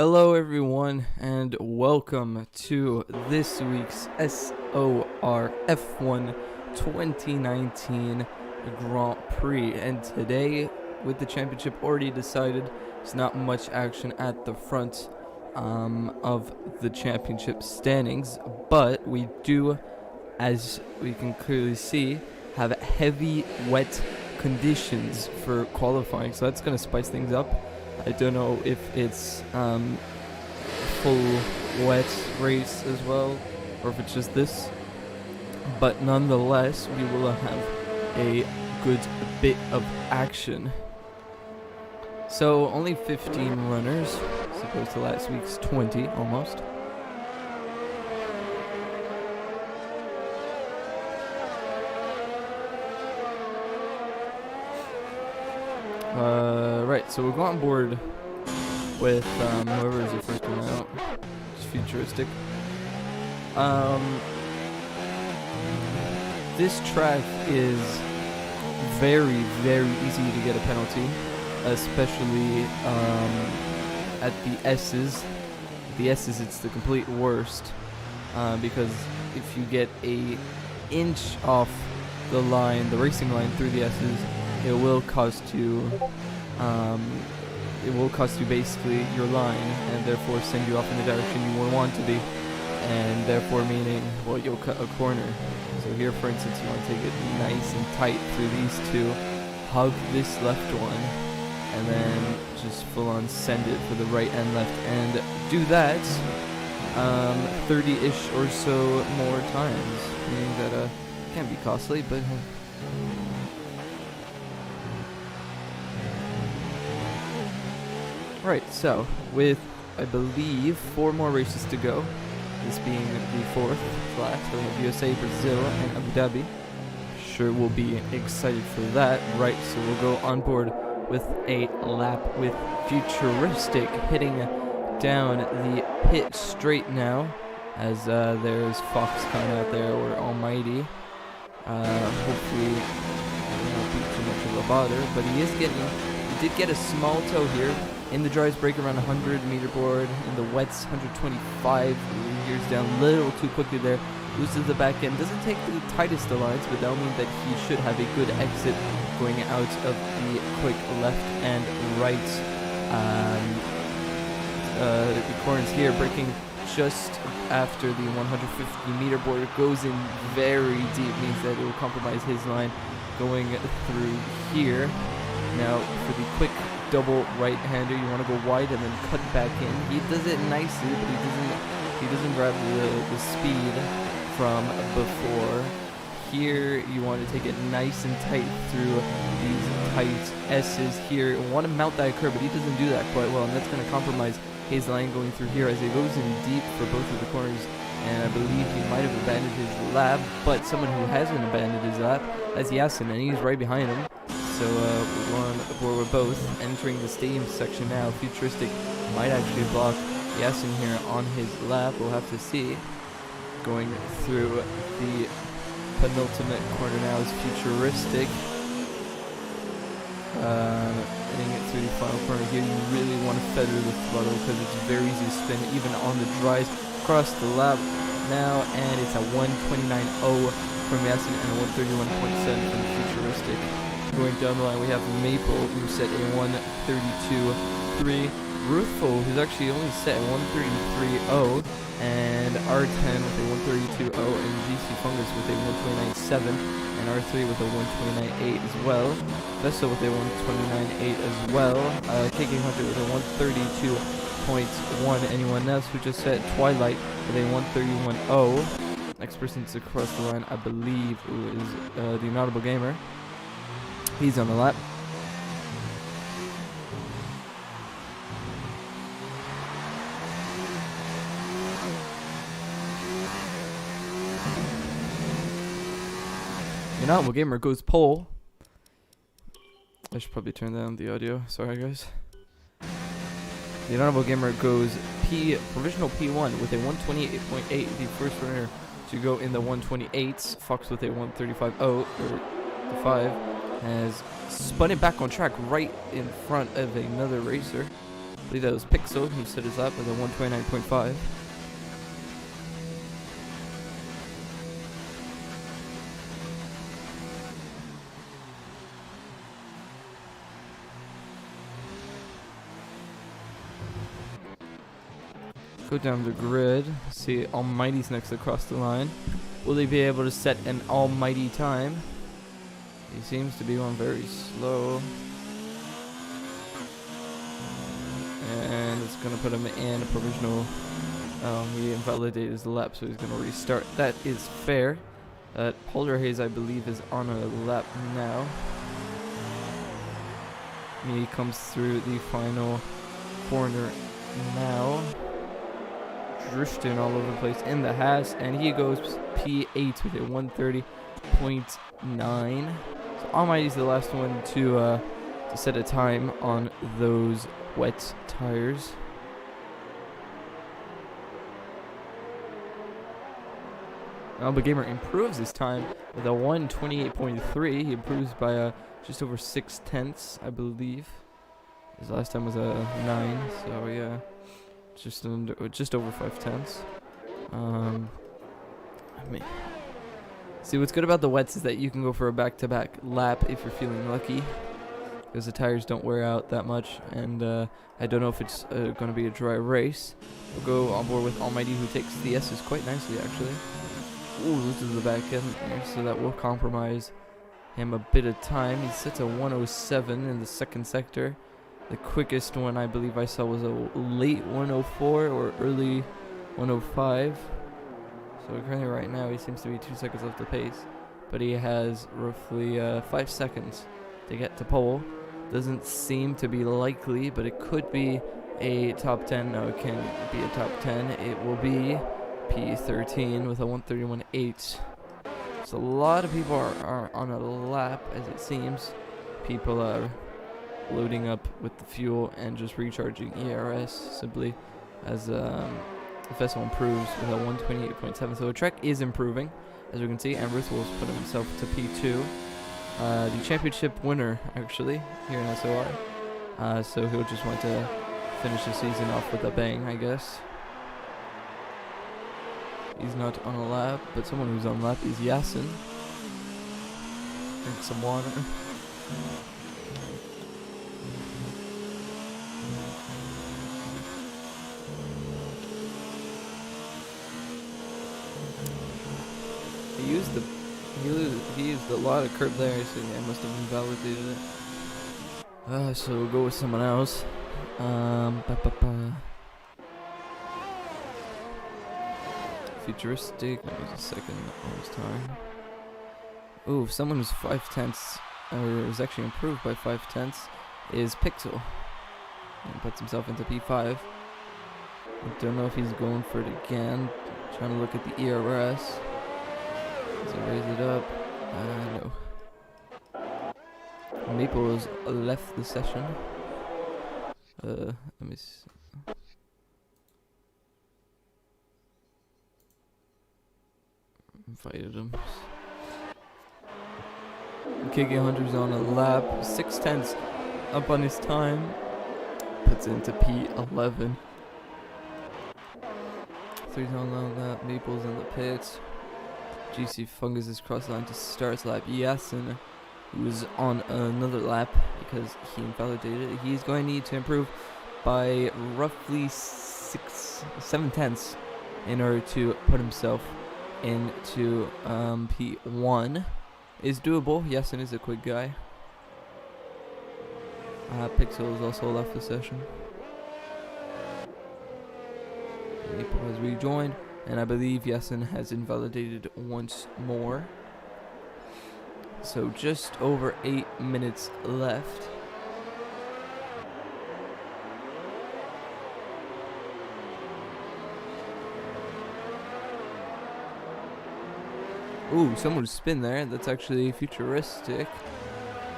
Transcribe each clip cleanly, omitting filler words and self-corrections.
Hello everyone and welcome to this week's SOR F1 2019 Grand Prix, and today, with the championship already decided, there's not much action at the front of the championship standings, but we do, as we can clearly see, have heavy wet conditions for qualifying, so that's going to spice things up. I don't know if it's full wet race as well, or if it's just this, but nonetheless we will have a good bit of action. So only 15 runners, as opposed to last week's 20 almost. Right, so we'll go on board with whoever is the first one out. It's futuristic. This track is very, very easy to get a penalty, especially at the S's. The S's, it's the complete worst, because if you get an inch off the line, the racing line through the S's, it will cost you basically your line, and therefore send you off in the direction you won't want to be, and therefore meaning, well, you'll cut a corner. So here, for instance, you want to take it nice and tight through these two, hug this left one, and then just full on send it for the right and left, and do that 30-ish or so more times, meaning that can be costly, but right, so with, I believe, 4 more races to go, this being the 4th last, we have USA, Brazil, and Abu Dhabi. Sure, we'll be excited for that. Right, so we'll go on board with a lap with Futuristic hitting down the pit straight now, as there's Fox coming out there, or Almighty. Hopefully, he won't be too much of a bother, but he did get a small tow here. In the dries, brake around 100 meter board. In the wets, 125. Gears down a little too quickly there. Loses the back end. Doesn't take the tightest of lines, but that'll mean that he should have a good exit going out of the quick left and right the corners here. Braking just after the 150 meter board. Goes in very deep, means that it will compromise his line going through here. Now for the quick double right-hander, you want to go wide and then cut back in. He does it nicely, but he doesn't grab the speed from before. Here you want to take it nice and tight through these tight S's here. You want to mount that curve, but he doesn't do that quite well, and that's going to compromise his line going through here as he goes in deep for both of the corners. And I believe he might have abandoned his lap, but someone who hasn't abandoned his lap, that's Yasin, and he's right behind him. So we're going aboard with both. Entering the stadium section now. Futuristic might actually block Yasin here on his lap. We'll have to see. Going through the penultimate corner now is Futuristic. Hitting it through the final corner here. You really want to feather the throttle because it's very easy to spin even on the dries. Across the lap now, and it's a 129.0 from Yasin and a 131.7 from Futuristic. Going down the line, we have Maple, who set a 132.3. Ruthful, who's actually only set a 133.0, and R10 with a 132.0, and GC Fungus with a 129.7, and R3 with a 129.8 as well. Vessel with a 129.8 as well. KK Hunter with a 132.1. Anyone else who just set Twilight with a 131.0. Next person to cross the line, I believe, who is the Inaudible Gamer. He's on the lap. The Inaudible Gamer goes pole. I should probably turn down the audio. Sorry, guys. The Inaudible Gamer goes provisional P1 with a 128.8. The first runner to go in the 128s. Fox with a 135.0 or the 5. Has spun it back on track right in front of another racer. believe that was Pixel who set his lap with a 129.5. Go down the grid. See, Almighty's next across the line. Will he be able to set an almighty time? He seems to be going very slow. And it's going to put him in a provisional. Oh, he invalidated his lap, so he's going to restart. That is fair. Polar Haze, I believe, is on a lap now. He comes through the final corner now. Drifting all over the place in the Haas, and he goes P8 with a 130.9. So Almighty's the last one to set a time on those wet tires. Alba Gamer improves his time with a 128.3. He improves by just over 6/10, I believe. His last time was a 9, so yeah. Just over 5/10. I mean, see, what's good about the wets is that you can go for a back-to-back lap if you're feeling lucky, because the tires don't wear out that much. And I don't know if it's going to be a dry race. We'll go on board with Almighty, who takes the S's quite nicely, actually. Ooh, this is the back end there, so that will compromise him a bit of time. He sits at 107 in the second sector. The quickest one I believe I saw was a late 104 or early 105. So currently right now he seems to be 2 seconds off the pace, but he has roughly 5 seconds to get to pole. Doesn't seem to be likely, but it could be a top 10. No, it can't be a top 10. It will be P13 with a 131.8. So a lot of people are on a lap, as it seems. People are loading up with the fuel and just recharging ERS simply as the vessel improves with a 128.7. So the Trek is improving, as we can see, and Ruth will put himself to P2. The championship winner, actually, here in SOR. So he'll just want to finish the season off with a bang, I guess. He's not on a lap, but someone who's on lap is Yasin. Drink some water. He used a lot of curb there, so yeah, I must have invalidated it. So we'll go with someone else. Futuristic. That was a second almost time. Ooh, someone who's 5/10, or is actually improved by 5/10, is Pixel, and puts himself into P5. I don't know if he's going for it again. Trying to look at the ERS. Does he raise it up? No. Maple has left the session. Let me see. Invited him. KK Hunter's on a lap. 6/10 up on his time. Puts it into P11. 3 on lap. Maple's in the pits. GC Fungus is cross line to start lap. Yasin, who is on another lap because he invalidated it. He's going to need to improve by roughly 7/10 in order to put himself into P1. Is doable. Yasin is a quick guy. Pixel has also left the session. Maple has rejoined. And I believe Yasin has invalidated once more. So just over 8 minutes left. Ooh, someone spin there. That's actually Futuristic.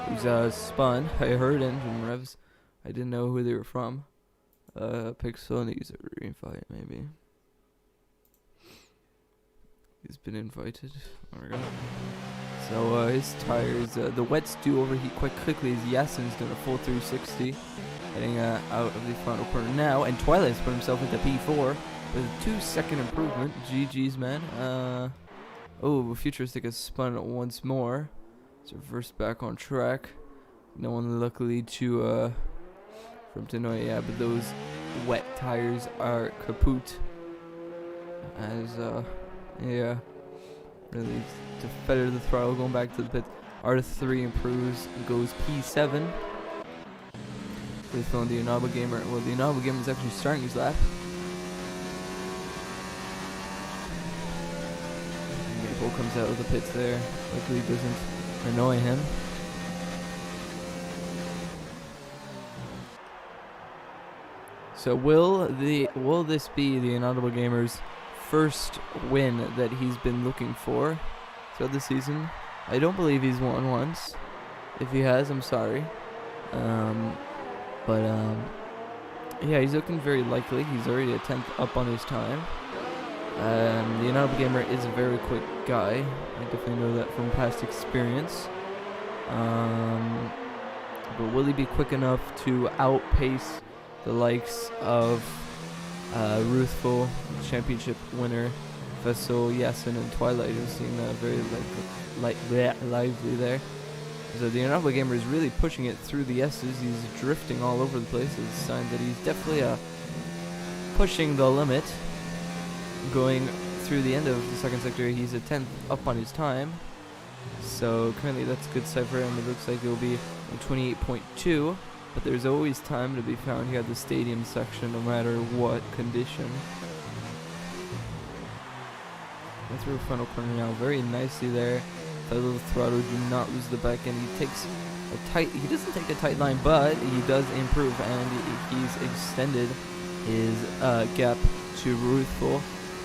Who's spun. I heard engine revs. I didn't know who they were from. Pixel needs a reinvite maybe. He's been invited. There we go. So his tires, the wets do overheat quite quickly as Yasin's doing a full 360, heading out of the final corner now, and Twilight's put himself into P4 with a 2-second improvement. GG's, man. Oh, Futuristic has spun once more. It's reversed back on track. No one luckily to for him to know, yeah, but those wet tires are kaput. As yeah, really to feather the throttle, going back to the pit. R3 improves, goes P7. With on the Inaba Gamer. Well, the Inaba Gamer is actually starting his lap. Maple comes out of the pits there. Luckily doesn't annoy him. So will this be the Inaudible Gamer's first win that he's been looking for throughout the season? I don't believe he's won once. If he has, I'm sorry. Yeah, he's looking very likely. He's already a 10th up on his time. The Inaudible Gamer is a very quick guy. I definitely know that from past experience. But will he be quick enough to outpace the likes of Ruthful, championship winner, Vessel, Yasin, and Twilight, who seem very lively there. So the Inaudible Gamer is really pushing it through the S's. He's drifting all over the place. It's a sign that he's definitely pushing the limit. Going through the end of the second sector, he's a 10th up on his time. So currently that's a good sign for him. It looks like it will be 28.2. But there's always time to be found here at the stadium section, no matter what condition. That's through final corner now, very nicely there. That little throttle, do not lose the back end. He takes a tight. He doesn't take a tight line, but he does improve, and he's extended his gap to Ruthful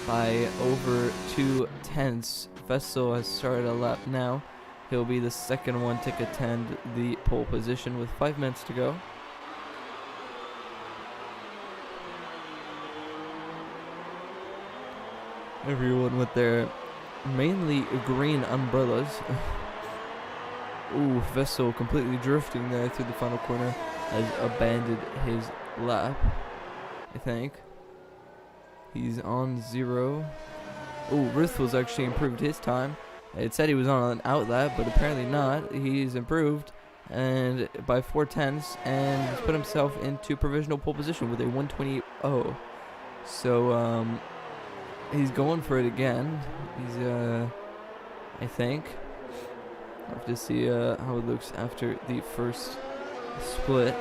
by over 2/10. Vessel has started a lap now. He'll be the second one to contend the pole position with 5 minutes to go. Everyone with their mainly green umbrellas. Ooh, Vessel completely drifting there through the final corner, has abandoned his lap, I think. He's on 0. Ooh, Ruthful's actually improved his time. It said he was on an out lap, but apparently not. He's improved and by 4/10 and he's put himself into provisional pole position with a 1:20.0. So he's going for it again. He's I think I'll have to see how it looks after the first split.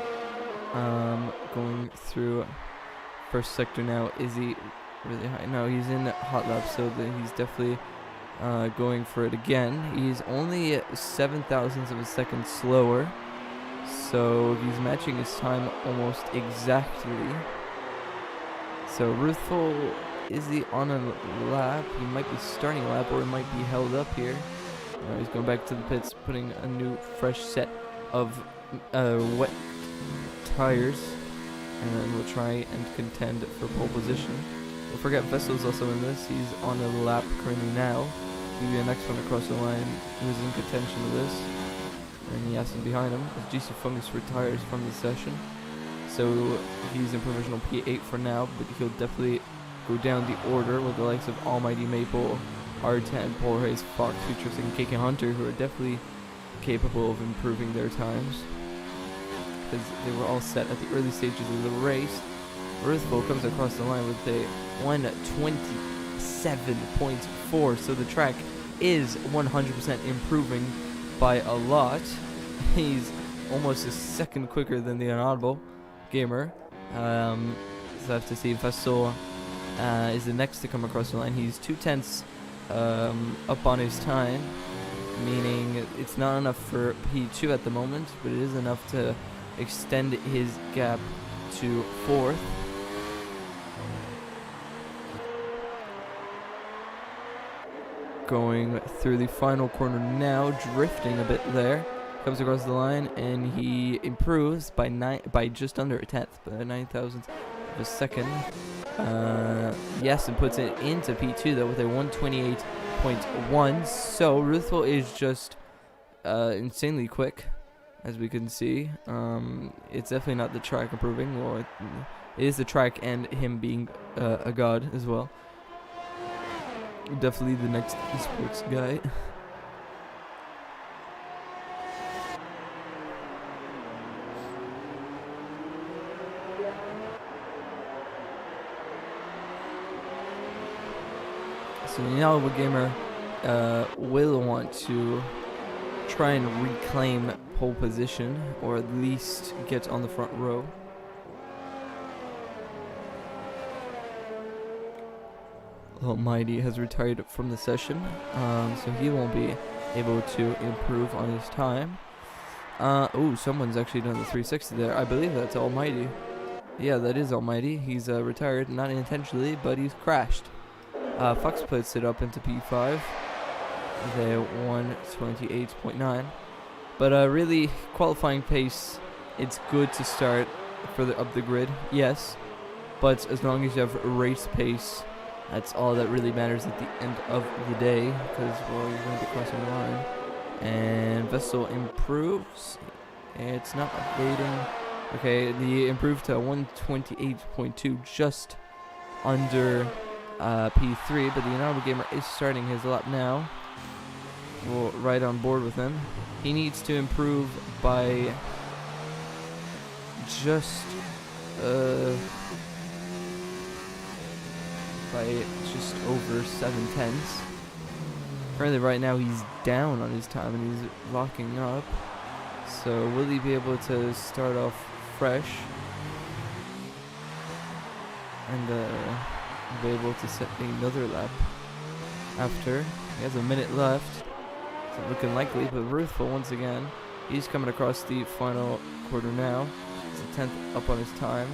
Going through first sector now. Is he really high? No, he's in hot lap, so he's definitely going for it again. He's only 7/1000ths of a second slower, so he's matching his time almost exactly. So Ruthful, is he on a lap? He might be starting a lap, or he might be held up here. He's going back to the pits, putting a new fresh set of wet tires, and then we'll try and contend for pole position. Don't forget Vessel's also in this. He's on a lap currently now. He'll be the next one across the line who's in contention of this. And Yasin behind him as GC Fungus retires from the session. So he's in provisional P8 for now, but he'll definitely go down the order with the likes of Almighty Maple, R10, Polrace, Fox, Futurist, and KK Hunter, who are definitely capable of improving their times, because they were all set at the early stages of the race. Ruthful comes across the line with a 1:27.4, so the track is 100% improving by a lot. He's almost a second quicker than the Inaudible Gamer. So I have to see if Vessel is the next to come across the line. He's 2/10 up on his time, meaning it's not enough for P2 at the moment, but it is enough to extend his gap to 4th. Going through the final corner now, drifting a bit there, comes across the line, and he improves by just under a 10th, by 9,000ths of a second. Yes, and puts it into P2 though with a 1:28.8. 28.1. So Ruthful is just insanely quick, as we can see. It's definitely not the track improving. Well, it is the track and him being a god as well. Definitely the next esports guy. So the Inaudible Gamer will want to try and reclaim pole position, or at least get on the front row. Almighty has retired from the session, so he won't be able to improve on his time. Oh, someone's actually done the 360 there. I believe that's Almighty. Yeah, that is Almighty. He's retired, not intentionally, but he's crashed. Fox puts it up into P5. They 128.9. But really, qualifying pace, it's good to start further up the grid, yes. But as long as you have race pace, that's all that really matters at the end of the day, because, well, you're going to be crossing the line. And Vessel improves. It's not updating. Okay, the improved to 128.2, just under P3, but the Inaudible Gamer is starting his lap now. We're right on board with him. He needs to improve by just over 7/10. Currently, right now, he's down on his time and he's locking up. So, will he be able to start off fresh and be able to set another lap after? He has a minute left. It's looking likely, but Ruthful once again. He's coming across the final quarter now. He's a 10th up on his time.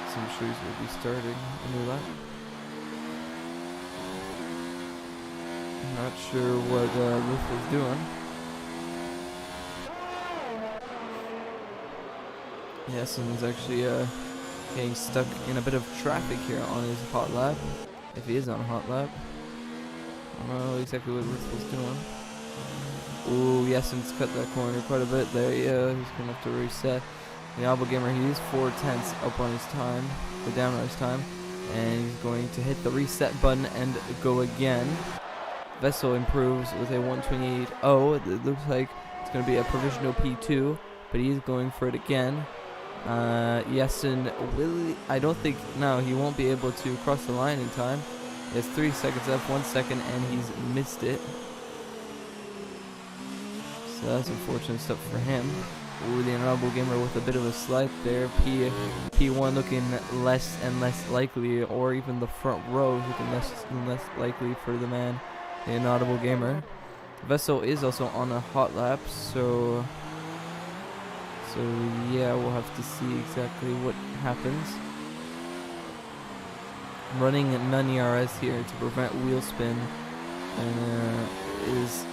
So I'm sure he's going to be starting a new lap. I'm not sure what Ruthful's doing. Yes, and he's actually getting stuck in a bit of traffic here on his hot lap. If he is on a hot lap. I don't know exactly what Ruthful's doing. Ooh, Yessen's cut that corner quite a bit there. Yeah, he's going to have to reset. The Inaudible Gamer, he is 4/10 up on his time, or down on his time. And he's going to hit the reset button and go again. Vessel improves with a 128.0. It looks like it's going to be a provisional P2, but he is going for it again. Yessen will, I don't think, no, he won't be able to cross the line in time. He has 3 seconds left, 1 second, and he's missed it. So that's unfortunate stuff for him. Ooh, the Inaudible Gamer with a bit of a slide there. P1 looking less and less likely, or even the front row looking less and less likely for the man, the Inaudible Gamer. Vessel is also on a hot lap, so yeah, we'll have to see exactly what happens. Running non-ERS here to prevent wheel spin is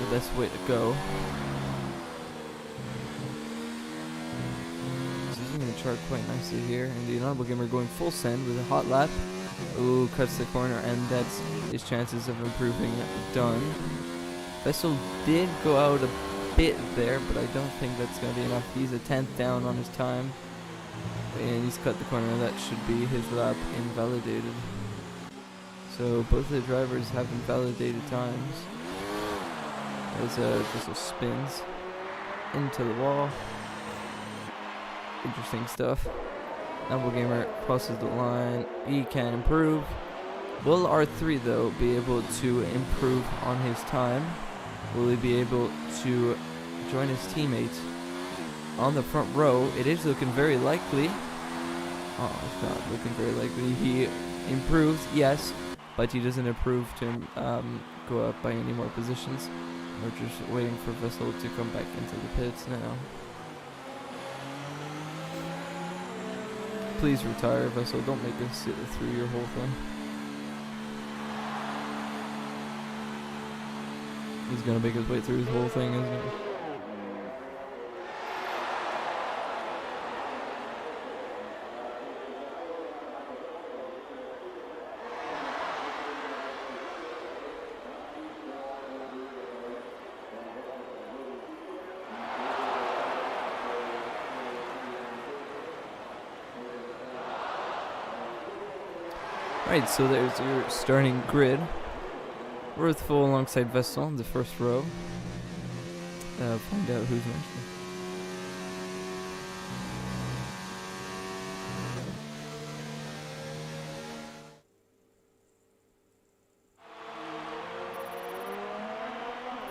the best way to go. He's using the chart quite nicely here, and the Inaudible Gamer going full send with a hot lap. Ooh, cuts the corner, and that's his chances of improving done. Vessel did go out a bit there, but I don't think that's going to be enough. He's a 10th down on his time, and he's cut the corner. That should be his lap invalidated. So both the drivers have invalidated times as Vessel spins into the wall. Interesting stuff. Inaudible Gamer crosses the line. He can improve. Will R3 though be able to improve on his time? Will he be able to join his teammates on the front row? It is looking very likely. Oh, it's not looking very likely. He improves, yes, but he doesn't improve to go up by any more positions. We're just waiting for Vessel to come back into the pits now. Please retire, Vessel. Don't make us sit through your whole thing. He's gonna make his way through his whole thing, isn't he? Right, so there's your starting grid. Worthful alongside Vessel in the first row. Find out who's next.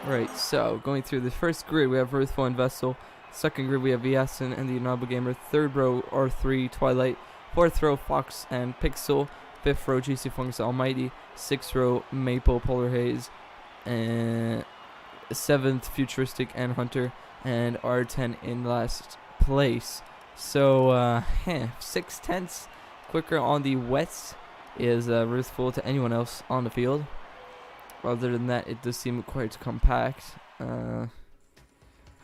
Right, so going through the first grid, we have Worthful and Vessel. Second grid, we have Yasin and the Inaudible Gamer. Third row, R3, Twilight. Fourth row, Fox and Pixel. Fifth row, GC Fungus Almighty. Sixth row, Maple Polar Haze. And seventh, Futuristic and Hunter. And R10 in last place. So, 6/10 quicker on the wets is Worthful to anyone else on the field. Other than that, it does seem quite compact. Have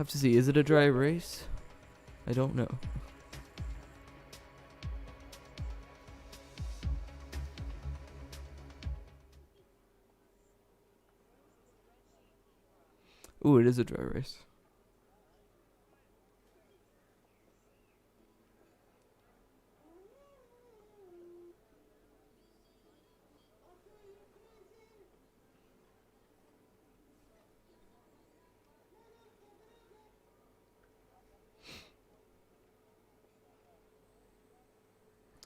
to see, is it a dry race? I don't know. Ooh, it is a dry race.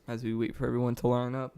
As we wait for everyone to line up.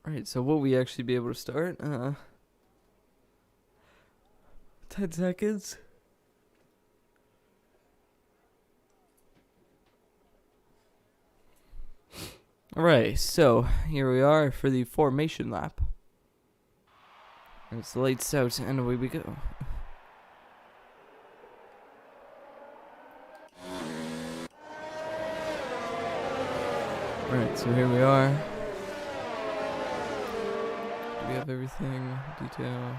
Alright, so will we actually be able to start? 10 seconds. Alright, so here we are for the formation lap. And it's lights out and away we go. Alright, so here we are. Do we have everything? Detail.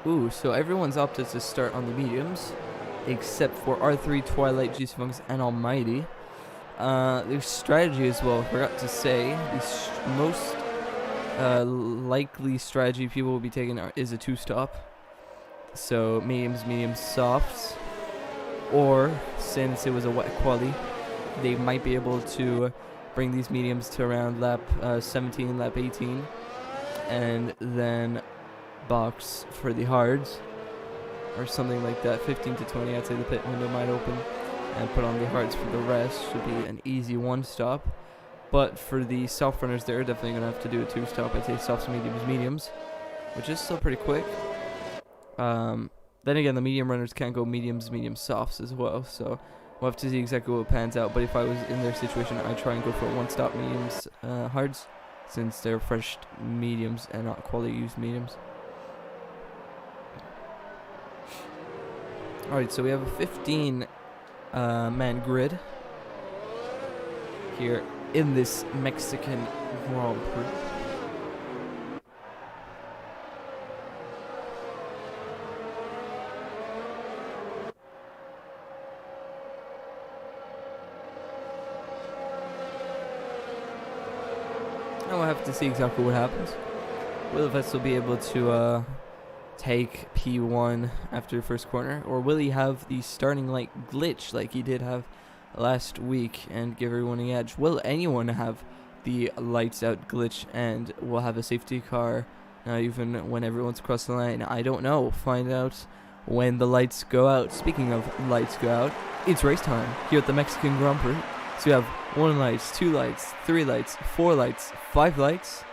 Ooh, so everyone's opted to start on the mediums, except for R3, Twilight, GC Fungus, and Almighty. There's strategy as well, I forgot to say. The most likely strategy people will be taking is a 2-stop. So mediums, softs. Or, since it was a wet quali, they might be able to bring these mediums to around lap 17, lap 18. And then box for the hards. Or something like that, 15 to 20, I'd say the pit window might open. And put on the hards for the rest. Should be an easy 1-stop. But for the soft runners, they're definitely going to have to do a 2-stop. I'd say softs, mediums, which is still pretty quick. Then again, the medium runners can't go mediums, softs as well. So we'll have to see exactly what pans out. But if I was in their situation, I'd try and go for 1-stop mediums, hards, since they're fresh mediums and not quality used mediums. Alright, so we have a 15 man grid here in this Mexican Grand Prix. And we'll have to see exactly what happens. Will Vessel be able to take P1 after the first corner, or will he have the starting light glitch like he did have last week and give everyone the edge? Will anyone have the lights out glitch and will have a safety car even when everyone's across the line? I don't know. Find out when the lights go out. Speaking of lights go out, it's race time here at the Mexican Grand Prix. So you have 1 light, 2 lights, 3 lights, 4 lights, 5 lights.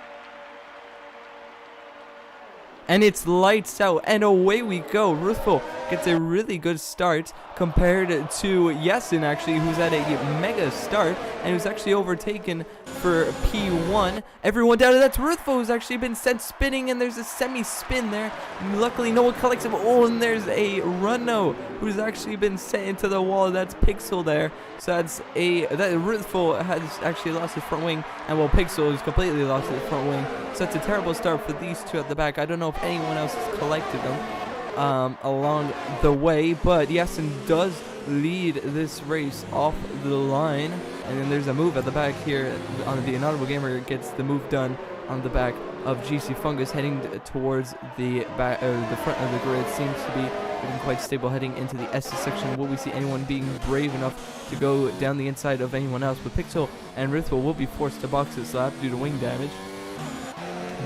And it's lights out, and away we go. Worthful gets a really good start compared to Yasin, actually, who's had a mega start, and who's actually overtaken for P1. Everyone down, and that's Ruthful, who's actually been sent spinning, and there's a semi-spin there. Luckily, no one collects him. Oh, and there's a Runno, who's actually been sent into the wall. That's Pixel there. So that Ruthful has actually lost his front wing, and well, Pixel has completely lost his front wing. So it's a terrible start for these two at the back. I don't know if anyone else has collected them along the way, but Yasin does lead this race off the line. And then there's a move at the back here on the Inaudible Gamer. Gets the move done on the back of GC Fungus, heading towards the back, the front of the grid. Seems to be looking quite stable heading into the S section. Will we see anyone being brave enough to go down the inside of anyone else? But Pixel and Rithwell will be forced to box this lap due to wing damage.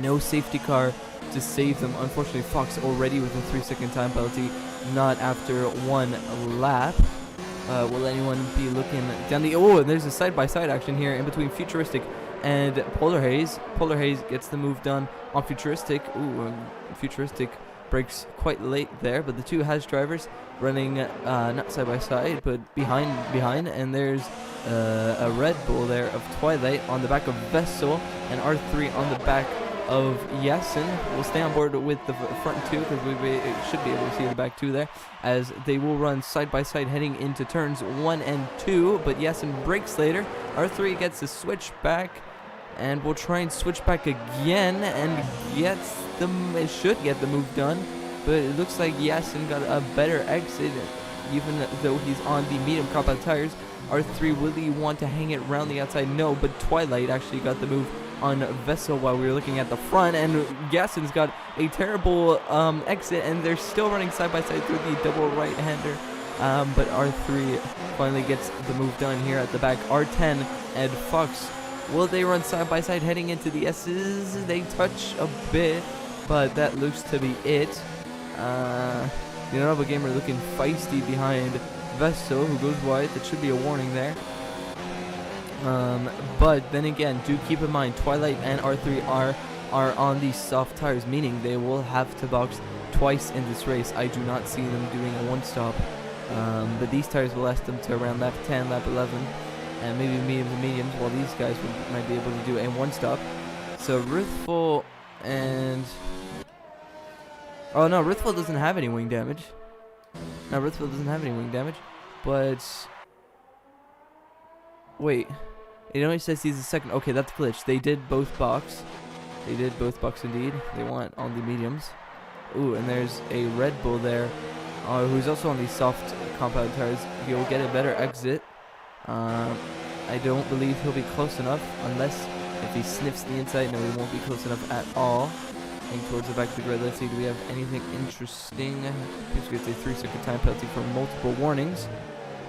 No safety car to save them. Unfortunately, Fox already with a 3-second time penalty, not after one lap. Will anyone be looking down the... Oh, and there's a side-by-side action here in between Futuristic and Polar Haze. Polar Haze gets the move done on Futuristic. Ooh, Futuristic breaks quite late there, but the two Hatch drivers running not side-by-side, but behind. And there's a Red Bull there of Twilight on the back of Vessel, and R3 on the back of Yasin. We'll stay on board with the front two because we should be able to see the back two there, as they will run side by side heading into turns 1 and 2. But Yasin breaks later. R3 gets the switch back, and we'll try and switch back again, and it should get the move done. But it looks like Yasin got a better exit, even though he's on the medium compound tires. R3, will he want to hang it around the outside? No, but Twilight actually got the move on Vessel while we were looking at the front, and Yasin's got a terrible exit, and they're still running side by side through the double right-hander. But R3 finally gets the move done here at the back. R10 and Fox, will they run side by side heading into the S's? They touch a bit, but that looks to be it. The Inaudible Gamer looking feisty behind Vessel, who goes wide. That should be a warning there. But then again, do keep in mind, Twilight and R3 are on these soft tires, meaning they will have to box twice in this race. I do not see them doing a one-stop. But these tires will last them to around lap 10, lap 11, and maybe mediums and mediums, while these guys might be able to do a one-stop. So Ruthful and... Oh no, Ruthful doesn't have any wing damage. No, Ruthful doesn't have any wing damage, but... Wait, it only says he's the second. Okay, that's glitched. They did both box. They did both box indeed. They want on the mediums. Ooh, and there's a Red Bull there, who's also on these soft compound tires. He'll get a better exit. I don't believe he'll be close enough, unless if he sniffs the inside. No, he won't be close enough at all. Heading towards the back of the grid. Let's see, do we have anything interesting? He's gets a 3-second time penalty for multiple warnings.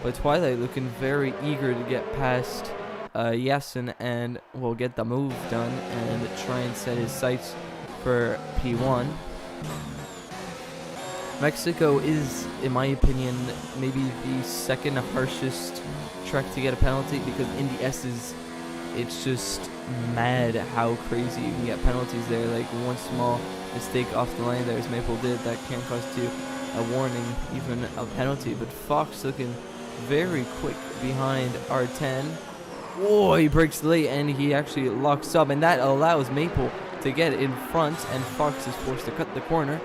But Twilight looking very eager to get past Yasin and will get the move done and try and set his sights for P1. Mexico is, in my opinion, maybe the second harshest track to get a penalty, because in the S's, it's just mad how crazy you can get penalties there. Like one small mistake off the line there, as Maple did, that can cost you a warning, even a penalty. But Fox looking very quick behind R10. Oh, he breaks late and he actually locks up, and that allows Maple to get in front, and Fox is forced to cut the corner.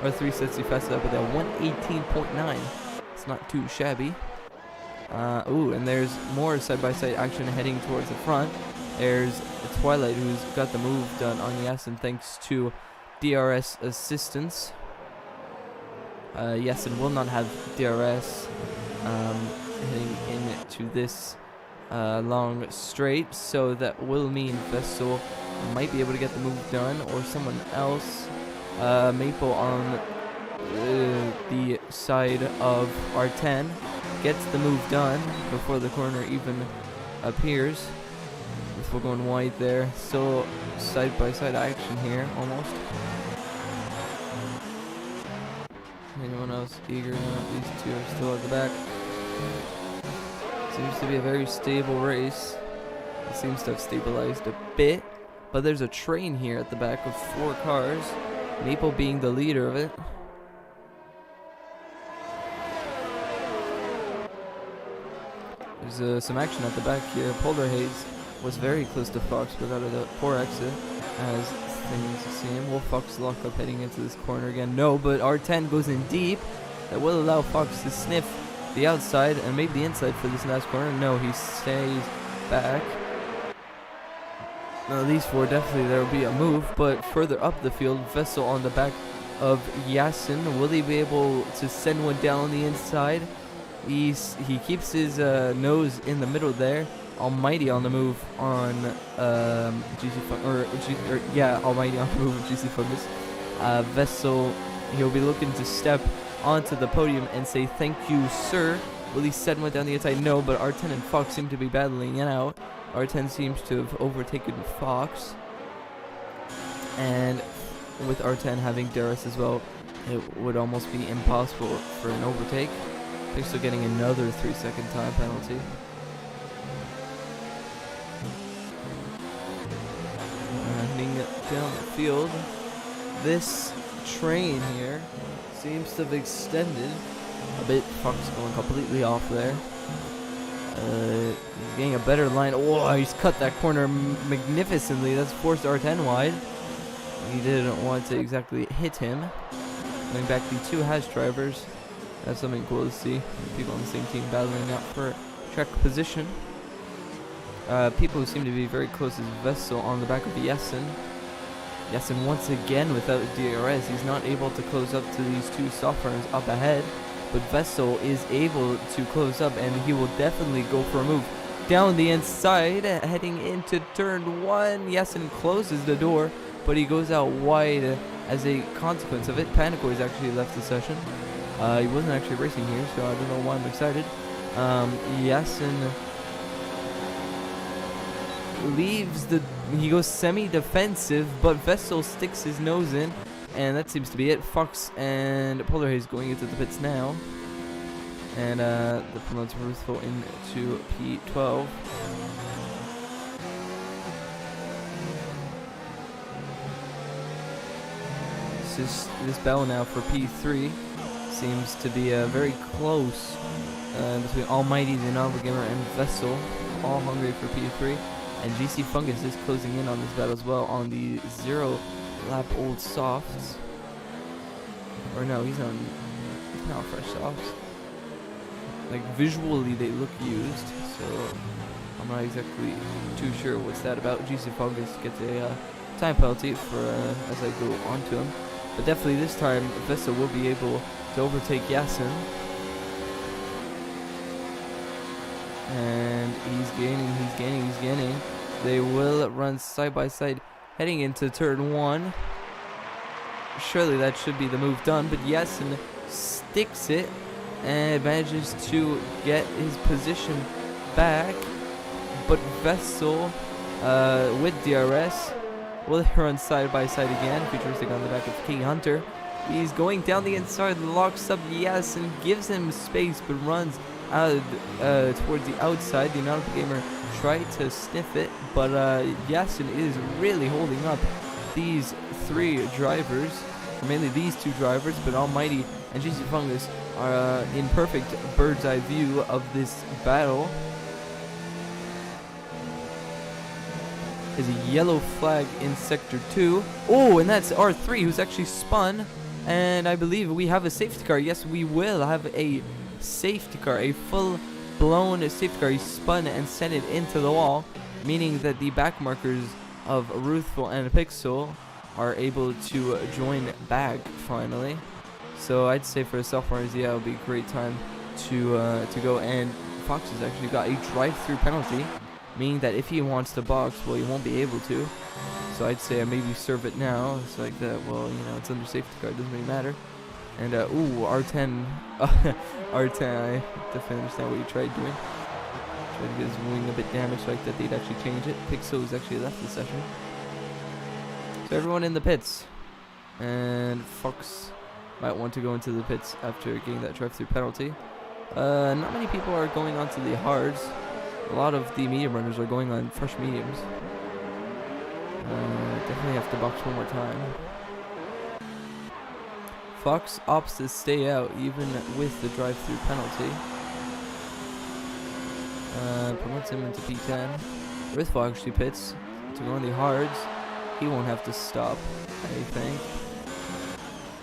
R3 sets the fast up with a 118.9. It's not too shabby. Ooh, and there's more side-by-side action heading towards the front. There's Twilight, who's got the move done on Yasin thanks to DRS assistance. Yasin will not have DRS heading into this long straight, so that will mean Vessel might be able to get the move done, or someone else. Maple on the side of R10 gets the move done before the corner even appears. We're going wide there. Still side-by-side action here, almost. Anyone else eager? No, these two are still at the back. Seems to be a very stable race. It seems to have stabilized a bit, but there's a train here at the back of 4 cars, Maple being the leader of it. There's some action at the back here. Polar Haze was very close to Fox, but out of the poor exit as things seem. Will Fox lock up heading into this corner again? No, but R10 goes in deep. That will allow Fox to sniff the outside and maybe the inside for this last corner. No, he stays back. Now these four, definitely there will be a move, but further up the field, Vessel on the back of Yasin. Will he be able to send one down on the inside? He keeps his nose in the middle there. Almighty on the move on Almighty on the move of GC Fungus. Vessel, he'll be looking to step onto the podium and say thank you, sir. Will he send one down the inside? No, but R10 and Fox seem to be battling it out. R10 seems to have overtaken Fox, and with R10 having DRS as well, it would almost be impossible for an overtake. Pixel getting another 3-second time penalty. Heading down the field, this train here seems to have extended a bit. Fox going completely off there. He's getting a better line. Oh, he's cut that corner magnificently. That's forced R10 wide. He didn't want to exactly hit him. Going back to two hash drivers. That's something cool to see. People on the same team battling out for track position. People who seem to be very close is Vessel on the back of Yasin. Yasin once again without DRS. He's not able to close up to these two soft runners up ahead. But Vessel is able to close up, and he will definitely go for a move down the inside, heading into turn 1. Yasin closes the door, but he goes out wide as a consequence of it. Panico has actually left the session. He wasn't actually racing here, so I don't know why I'm excited. Yasin leaves he goes semi-defensive, but Vessel sticks his nose in, and that seems to be it. Fox and Polar Haze going into the pits now, and the promotes Ruthful into P12. This battle now for P3 seems to be very close between Almighty, the Novel Gamer, and Vessel, all hungry for P3. And GC Fungus is closing in on this battle as well on the 0 lap old softs. Or no, he's not fresh softs. Like visually they look used, so I'm not exactly too sure what's that about. GC Fungus gets a time penalty for as I go on to him. But definitely this time Vessel will be able to overtake Yasin. And he's gaining. They will run side by side heading into turn 1. Surely that should be the move done, but Yasin sticks it and manages to get his position back. But Vessel with DRS will run side by side again, futuristic on the back of King Hunter. He's going down the inside, locks up Yasin, gives him space, but runs out towards the outside. The Nautical Gamer tried to sniff it, but Yasin is really holding up these three drivers, or mainly these two drivers, but Almighty and GC Fungus are in perfect bird's eye view of this battle. There's a yellow flag in Sector 2. Oh, and that's R3 who's actually spun. And I believe we have a safety car. Yes, we will have a safety car, a full-blown safety car. He spun and sent it into the wall, meaning that the back markers of Ruthful and Pixel are able to join back finally. So I'd say for the sophomores, yeah, it would be a great time to go. And Fox has actually got a drive-through penalty, meaning that if he wants to box, well, he won't be able to. So I'd say I maybe serve it now. It's like that. Well, you know, it's under safety car. It doesn't really matter. And ooh, R10, R10. I definitely understand what you tried doing. Tried to get his wing a bit damaged, like that. They'd actually change it. Pixel has actually left the session. So everyone in the pits, and Fox might want to go into the pits after getting that drive-through penalty. Not many people are going onto the hards. A lot of the medium runners are going on fresh mediums. Definitely have to box one more time. Fox opts to stay out even with the drive-through penalty. Promotes him into P10. Rithval actually pits to go on the hards. He won't have to stop, I think.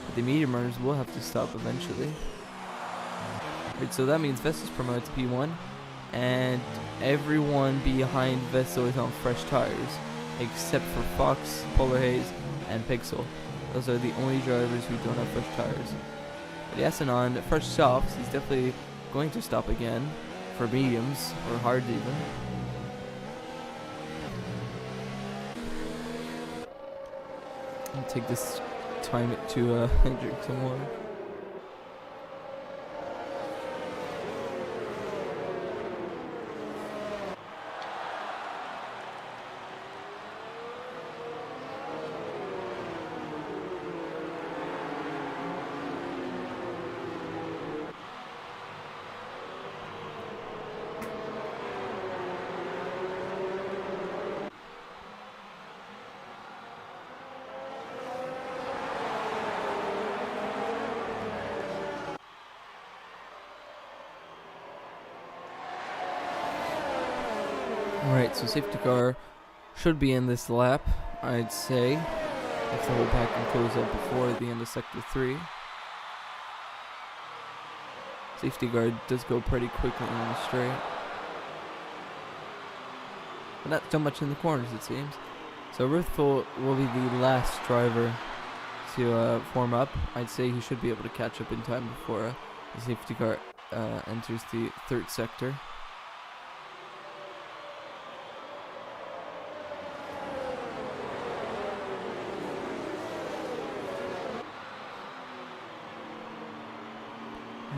But the medium runners will have to stop eventually. Right, so that means Vessel's promoted to P1, and everyone behind Vessel is on fresh tires, except for Fox, Polar Haze, and Pixel. Those are the only drivers who don't have fresh tires. But Yasin on fresh softs, he's definitely going to stop again for mediums, or hards even. I'll take this time to drink some water. Alright, so safety car should be in this lap, I'd say, if the whole pack can close up before the end of Sector 3. Safety guard does go pretty quickly on the straight. But not so much in the corners, it seems. So Ruthful will be the last driver to form up. I'd say he should be able to catch up in time before the safety car enters the third sector.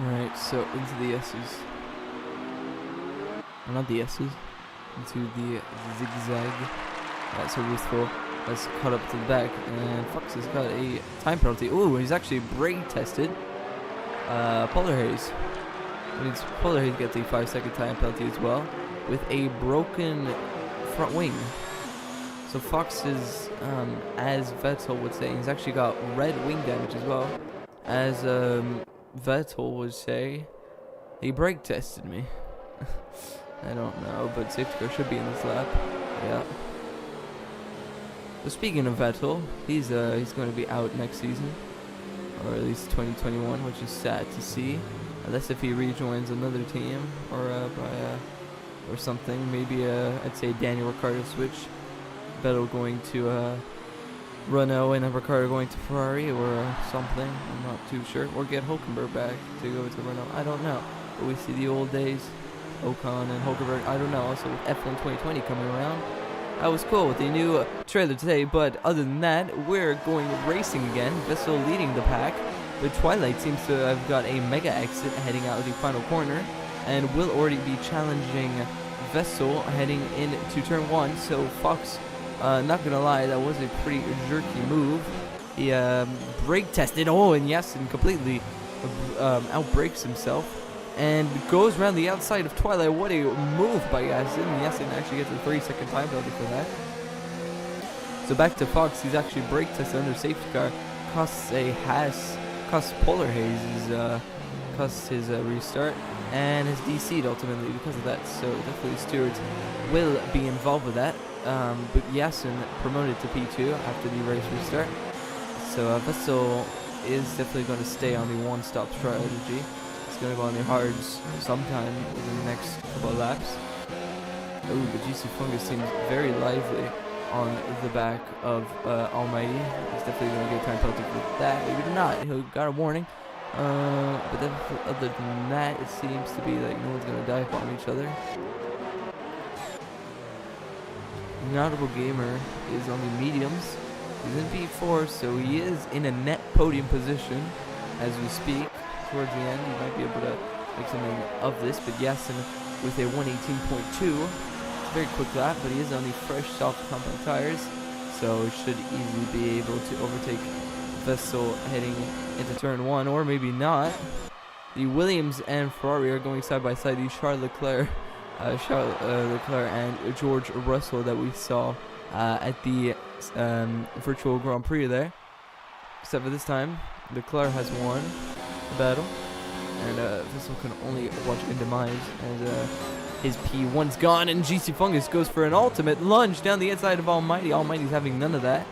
Alright, so into the S's. Or not the S's. Into the zigzag. Alright, so Ruthful has caught up to the back. And Fox has got a time penalty. Ooh, he's actually brake tested. Polar Haze. That means Polar Haze gets a 5-second time penalty as well. With a broken front wing. So Fox is, as Vettel would say, he's actually got red wing damage as well. As, Vettel would say, he brake tested me. I don't know, but safety car should be in this lap. Yeah. So speaking of Vettel, he's going to be out next season, or at least 2021, which is sad to see. Unless if he rejoins another team or something, maybe I'd say Daniel Ricciardo switch. Vettel going to Renault and Ricciardo going to Ferrari or something. I'm not too sure. Or get Hulkenberg back to go to Renault. I don't know. But we see the old days. Ocon and Hulkenberg. I don't know. Also with F1 2020 coming around. That was cool with the new trailer today. But other than that, we're going racing again. Vessel leading the pack. But Twilight seems to have got a mega exit heading out of the final corner. And will already be challenging Vessel heading into turn 1. So Fox... not gonna lie, that was a pretty jerky move. He brake tested, and Yasin completely outbrakes himself and goes around the outside of Twilight. What a move by Yasin. Yasin actually gets a 3-second time penalty for that. So back to Fox, he's actually brake tested under safety car. Costs Polar Haze costs his restart and his DC'd ultimately because of that. So definitely Stewart will be involved with that. But Yasin promoted to P2 after the race restart. So Vessel is definitely going to stay on the one-stop strategy. He's going to go on the hards sometime within the next couple of laps. Oh, but GC Fungus seems very lively on the back of Almighty. He's definitely going to get a time penalty for that. Maybe not. He got a warning. But then other than that, it seems to be like no one's going to dive on each other. Notable Gamer is on the mediums. He's in P4, so he is in a net podium position as we speak. Towards the end, he might be able to make something of this, but Yasin with a 118.2. Very quick lap, but he is on the fresh, soft compound tires, so should easily be able to overtake Vessel heading into turn 1, or maybe not. The Williams and Ferrari are going side by side. The Charles Leclerc and George Russell that we saw at the virtual Grand Prix there. Except for this time, Leclerc has won the battle, and Vessel can only watch in demise as His P1's gone, and GC Fungus goes for an ultimate lunge down the inside of Almighty. Almighty's having none of that.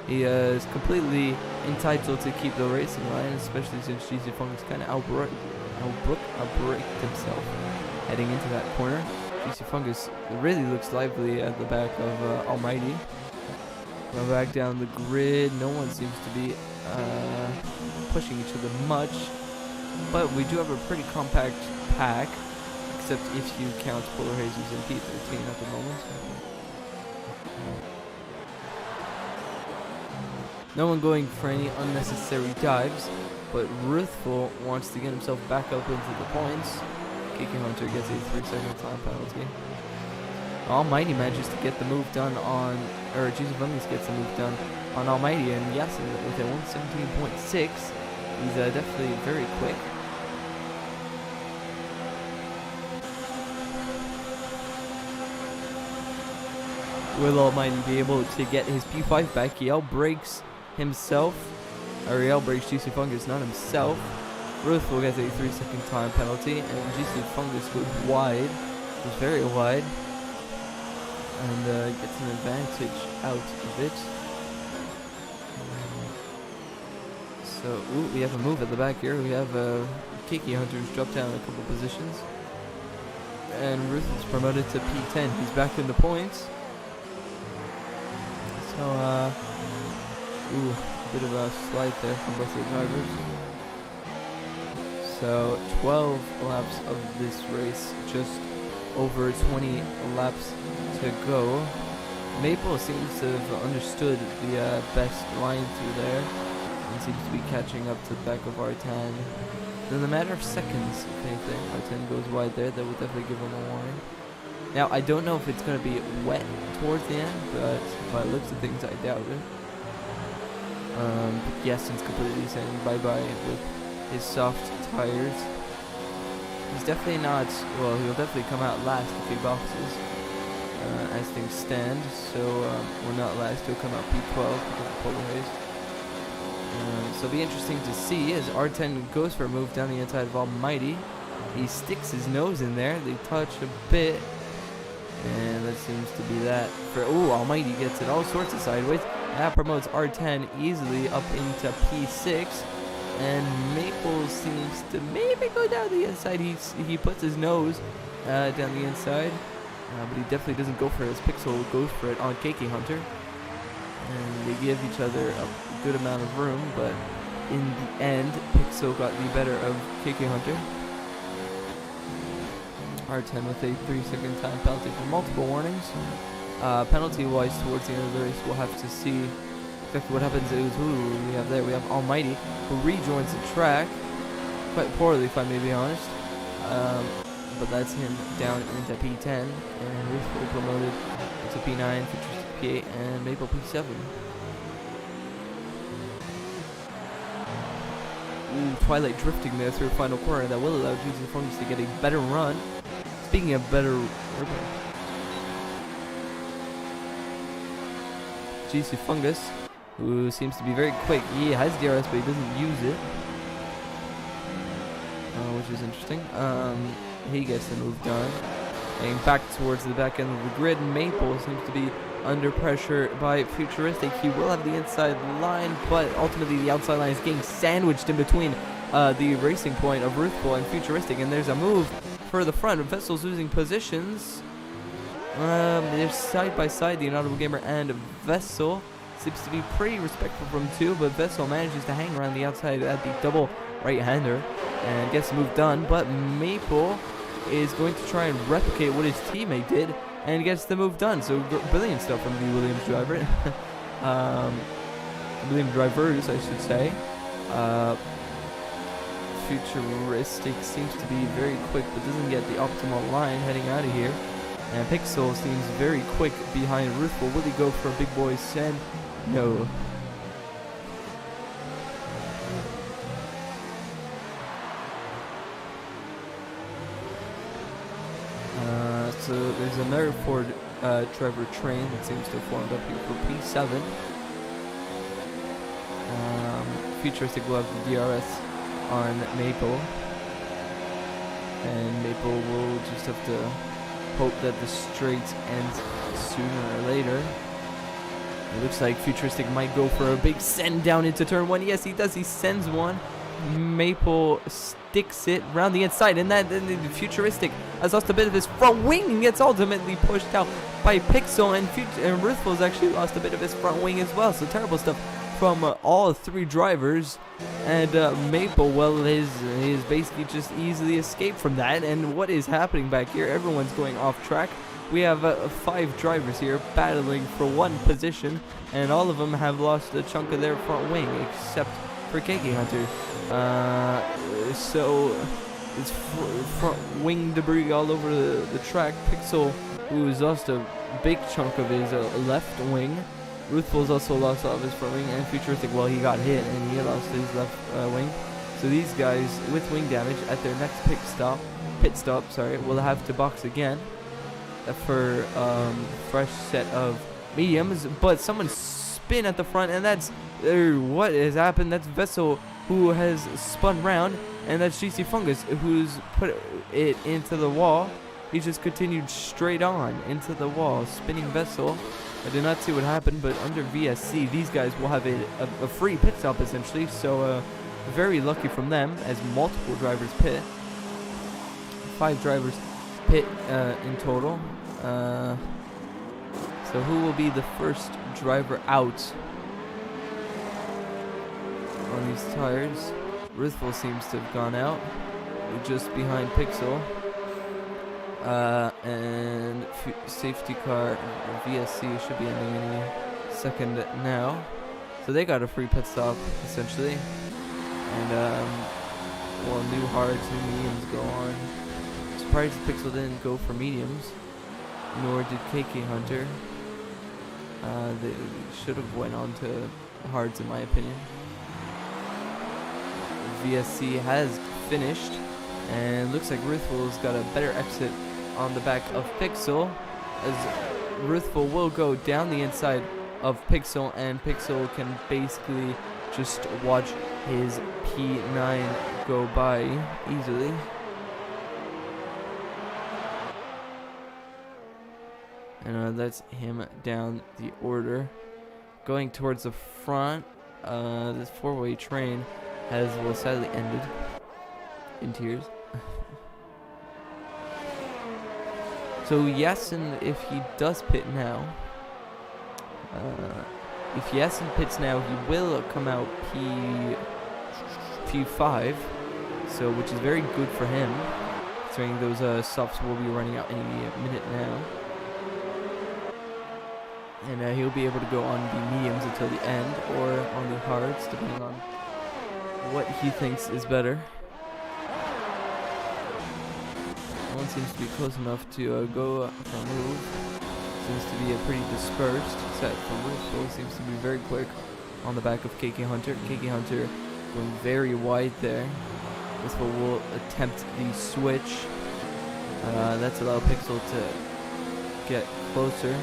He is completely entitled to keep the racing line, especially since GC Fungus kind of outbraked himself heading into that corner. GC Fungus really looks lively at the back of Almighty. Going back down the grid, no one seems to be pushing each other much, but we do have a pretty compact pack, except if you count Polar Haze using P13 at the moment. No one going for any unnecessary dives, but Ruthful wants to get himself back up into the points. Kicking Hunter gets a 3-second time penalty. Almighty manages to get the move done on, or Jesus Fungus gets the move done on Almighty, and Yasin with a 117.6. He's definitely very quick. Will Almighty be able to get his P5 back? He outbreaks himself, or he outbreaks GC Fungus, not himself. Ruthful gets a 3-second time penalty, and GC Fungus goes wide, goes very wide, and gets an advantage out of it. So, we have a move at the back here. We have Kiki Hunter's dropped down a couple positions, and Ruthful's promoted to P10. He's back in the points. So, a bit of a slide there from both the drivers. So 12 laps of this race, just over 20 laps to go. Maple seems to have understood the best line through there and seems to be catching up to the back of R10. In a matter of seconds, if anything, R10 goes wide there. That would definitely give him a warning. Now, I don't know if it's going to be wet towards the end, but by the looks of things, I doubt it. Yasin's completely saying bye-bye with his soft tires. He's definitely not, well, he'll definitely come out last a few boxes as things stand, so we're not last, he'll come out P12 because of Polar Haze. So it'll be interesting to see as R10 goes for a move down the inside of Almighty. He sticks his nose in there, they touch a bit, and that seems to be that. For Almighty gets it all sorts of sideways. That promotes R10 easily up into P6. And Maple seems to maybe go down the inside. He puts his nose down the inside, but he definitely doesn't go for it as Pixel goes for it on KK Hunter. And they give each other a good amount of room, but in the end, Pixel got the better of KK Hunter. R10 with a 3-second time penalty for multiple warnings. Penalty-wise, towards the end of the race, we'll have to see exactly what happens. We have Almighty, who rejoins the track, quite poorly if I may be honest, but that's him down into P10, and Ruthful promoted to P9, Futures to P8, and Maple P7. Twilight drifting there through a final corner that will allow GC Fungus to get a better run. Speaking of better GC Fungus, who seems to be very quick. He has DRS, but he doesn't use it, which is interesting. He gets the move done. And back towards the back end of the grid, Maple seems to be under pressure by Futuristic. He will have the inside line, but ultimately the outside line is getting sandwiched in between the racing point of Ruthful and Futuristic. And there's a move for the front. Vessel's losing positions. They're side by side, the Inaudible Gamer and Vessel. Seems to be pretty respectful from two, but Vessel manages to hang around the outside at the double right-hander and gets the move done. But Maple is going to try and replicate what his teammate did and gets the move done. So brilliant stuff from the Williams driver. Williams drivers, I should say. Futuristic seems to be very quick, but doesn't get the optimal line heading out of here. And Pixel seems very quick behind Ruthful. Will he go for a big boy send? No. So there's another Ford Trevor train that seems to have formed up here for P7. Futuristic will have the DRS on Maple. And Maple will just have to hope that the straight ends sooner or later. It looks like Futuristic might go for a big send down into turn 1. Yes, he does. He sends one. Maple sticks it around the inside, and that the Futuristic has lost a bit of his front wing and gets ultimately pushed out by Pixel, and Ruthful's actually lost a bit of his front wing as well. So terrible stuff from all three drivers, and Maple, well, is basically just easily escaped from that. And what is happening back here? Everyone's going off track. We have 5 drivers here battling for one position, and all of them have lost a chunk of their front wing, except for KK Hunter. So it's front wing debris all over the track. Pixel, who's lost a big chunk of his left wing. Ruthful's also lost all of his front wing, and Futuristic, well, he got hit and he lost his left wing. So these guys with wing damage at their next pit stop, will have to box again for fresh set of mediums. But someone spin at the front, and that's what has happened. That's Vessel, who has spun round, and that's GC Fungus, who's put it into the wall. He just continued straight on into the wall, spinning Vessel. I did not see what happened, but under VSC, these guys will have a free pit stop essentially. So very lucky from them, as multiple drivers pit. 5 drivers pit in total. So who will be the first driver out on these tires? Ruthful seems to have gone out, just behind Pixel. And safety car VSC should be ending any second now. So they got a free pit stop essentially. And well, new hards, new mediums go on. Surprised Pixel didn't go for mediums, nor did KK Hunter. They should have went on to hards in my opinion. VSC has finished, and looks like Ruthful's got a better exit on the back of Pixel, as Ruthful will go down the inside of Pixel, and Pixel can basically just watch his P9 go by easily. And that's him down the order. Going towards the front, this 4-way train has sadly ended in tears. So Yasin, if he does pit now, if Yasin pits now, he will come out P5, so which is very good for him, considering those softs will be running out any minute now. And he'll be able to go on the mediums until the end, or on the hards, depending on what he thinks is better. No one seems to be close enough to go for a move. Seems to be a pretty dispersed set from Ruthful. Seems to be very quick on the back of KK Hunter. KK Hunter going very wide there. Ruthful will attempt the switch. That's allow Pixel to get closer.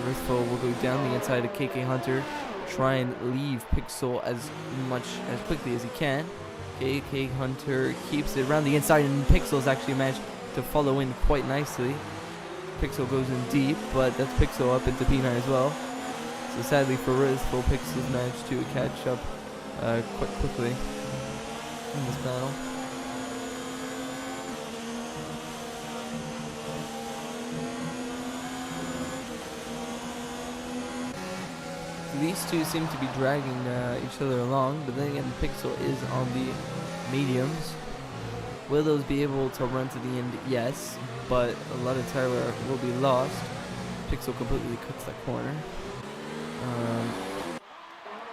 Ruthful will go down the inside of KK Hunter, try and leave Pixel as quickly as he can. KK Hunter keeps it around the inside, and Pixel's actually managed to follow in quite nicely. Pixel goes in deep, but that's Pixel up into P9 as well. So sadly for Ruthful, Pixel's managed to catch up quite quickly in this battle. These two seem to be dragging each other along, but then again, Pixel is on the mediums. Will those be able to run to the end? Yes, but a lot of tire wear will be lost. Pixel completely cuts that corner.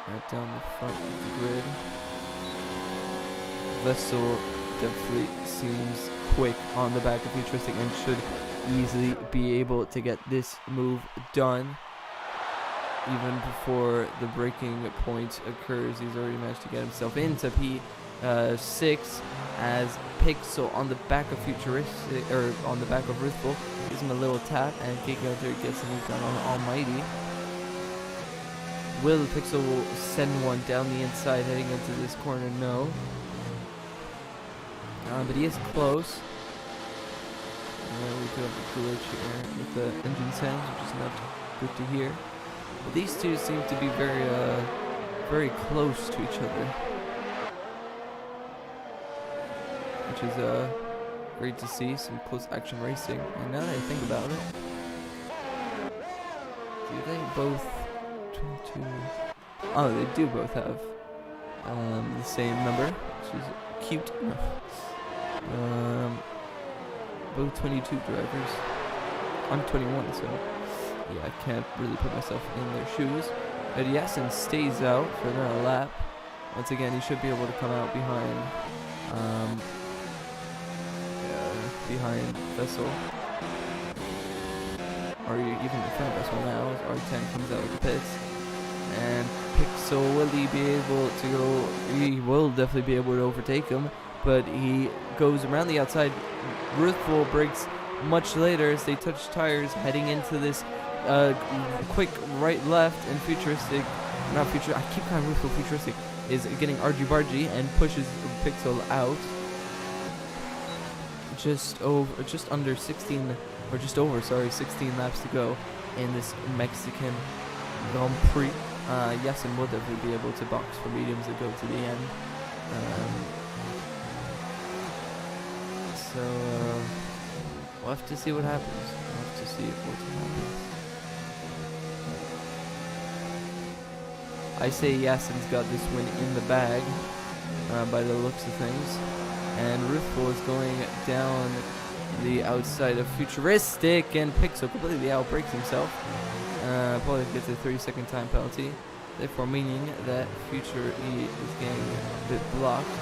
Right down the front of the grid. Vessel definitely seems quick on the back of Futuristic and should easily be able to get this move done. Even before the breaking point occurs, he's already managed to get himself into P6 as Pixel on the back of Futuristic, or on the back of Ruthful, gives him a little tap, and KK Hunter gets him done on Almighty. Will Pixel will send one down the inside heading into this corner? No. But he is close. We do have a glitch here with the engine sounds, which is not good to hear. But these two seem to be very close to each other, which is great to see. Some close action racing. And now that I think about it, do they both 22? Oh, they do both have the same number, which is cute enough. Both 22 drivers. I'm 21, so yeah, I can't really put myself in their shoes. But Yasin stays out for another lap. Once again, he should be able to come out behind Vessel, or even in front of Vessel now as R10 comes out of the pits. And Pixel, will he be able to go? He will definitely be able to overtake him, but he goes around the outside. Ruthful brakes much later as they touch tires, heading into this quick right left, and Futuristic, not Future, I keep calling Ruthful Futuristic, is getting argy-bargy and pushes Pixel out. Just under 16, or just over, sorry, 16 laps to go in this Mexican Grand Prix. Yasin will definitely be able to box for mediums and go to the end. So we'll have to see what happens. I say Yasin's got this win in the bag by the looks of things. And Ruthful is going down the outside of Futuristic, and Pixel completely outbrakes himself. Probably gets a 30-second time penalty, therefore meaning that Future E is getting a bit blocked,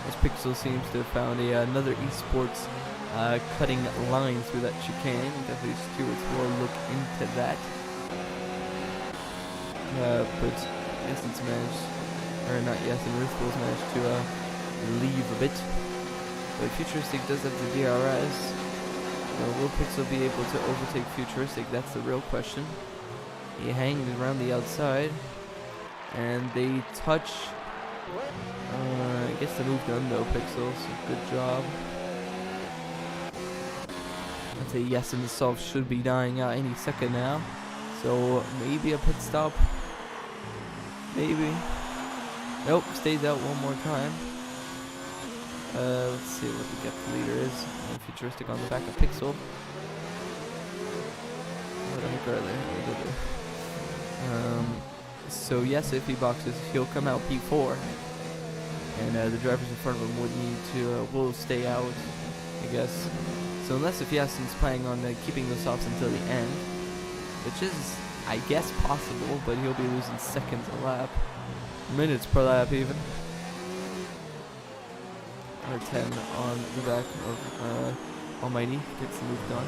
as Pixel seems to have found another esports cutting line through that chicane. Definitely stewards will look into that. But Yasin's managed, or not Yasin, Ruthful's managed to leave a bit. But Futuristic does have the DRS. Will Pixel be able to overtake Futuristic? That's the real question. He hangs around the outside, and they touch. Gets the move done though, Pixel. So good job. I'd say yes, and the solve should be dying out any second now. So maybe a pit stop. Maybe. Nope, stays out one more time. Let's see what the gap leader is. And Futuristic on the back of Pixel. What the heck are they? So yes, if he boxes, he'll come out P4, and the drivers in front of him would need to will stay out, I guess. So unless if Yasin's planning on keeping the softs until the end, which is, I guess, possible, but he'll be losing seconds a lap, minutes per lap even. Or 10 on the back of Almighty gets the move done.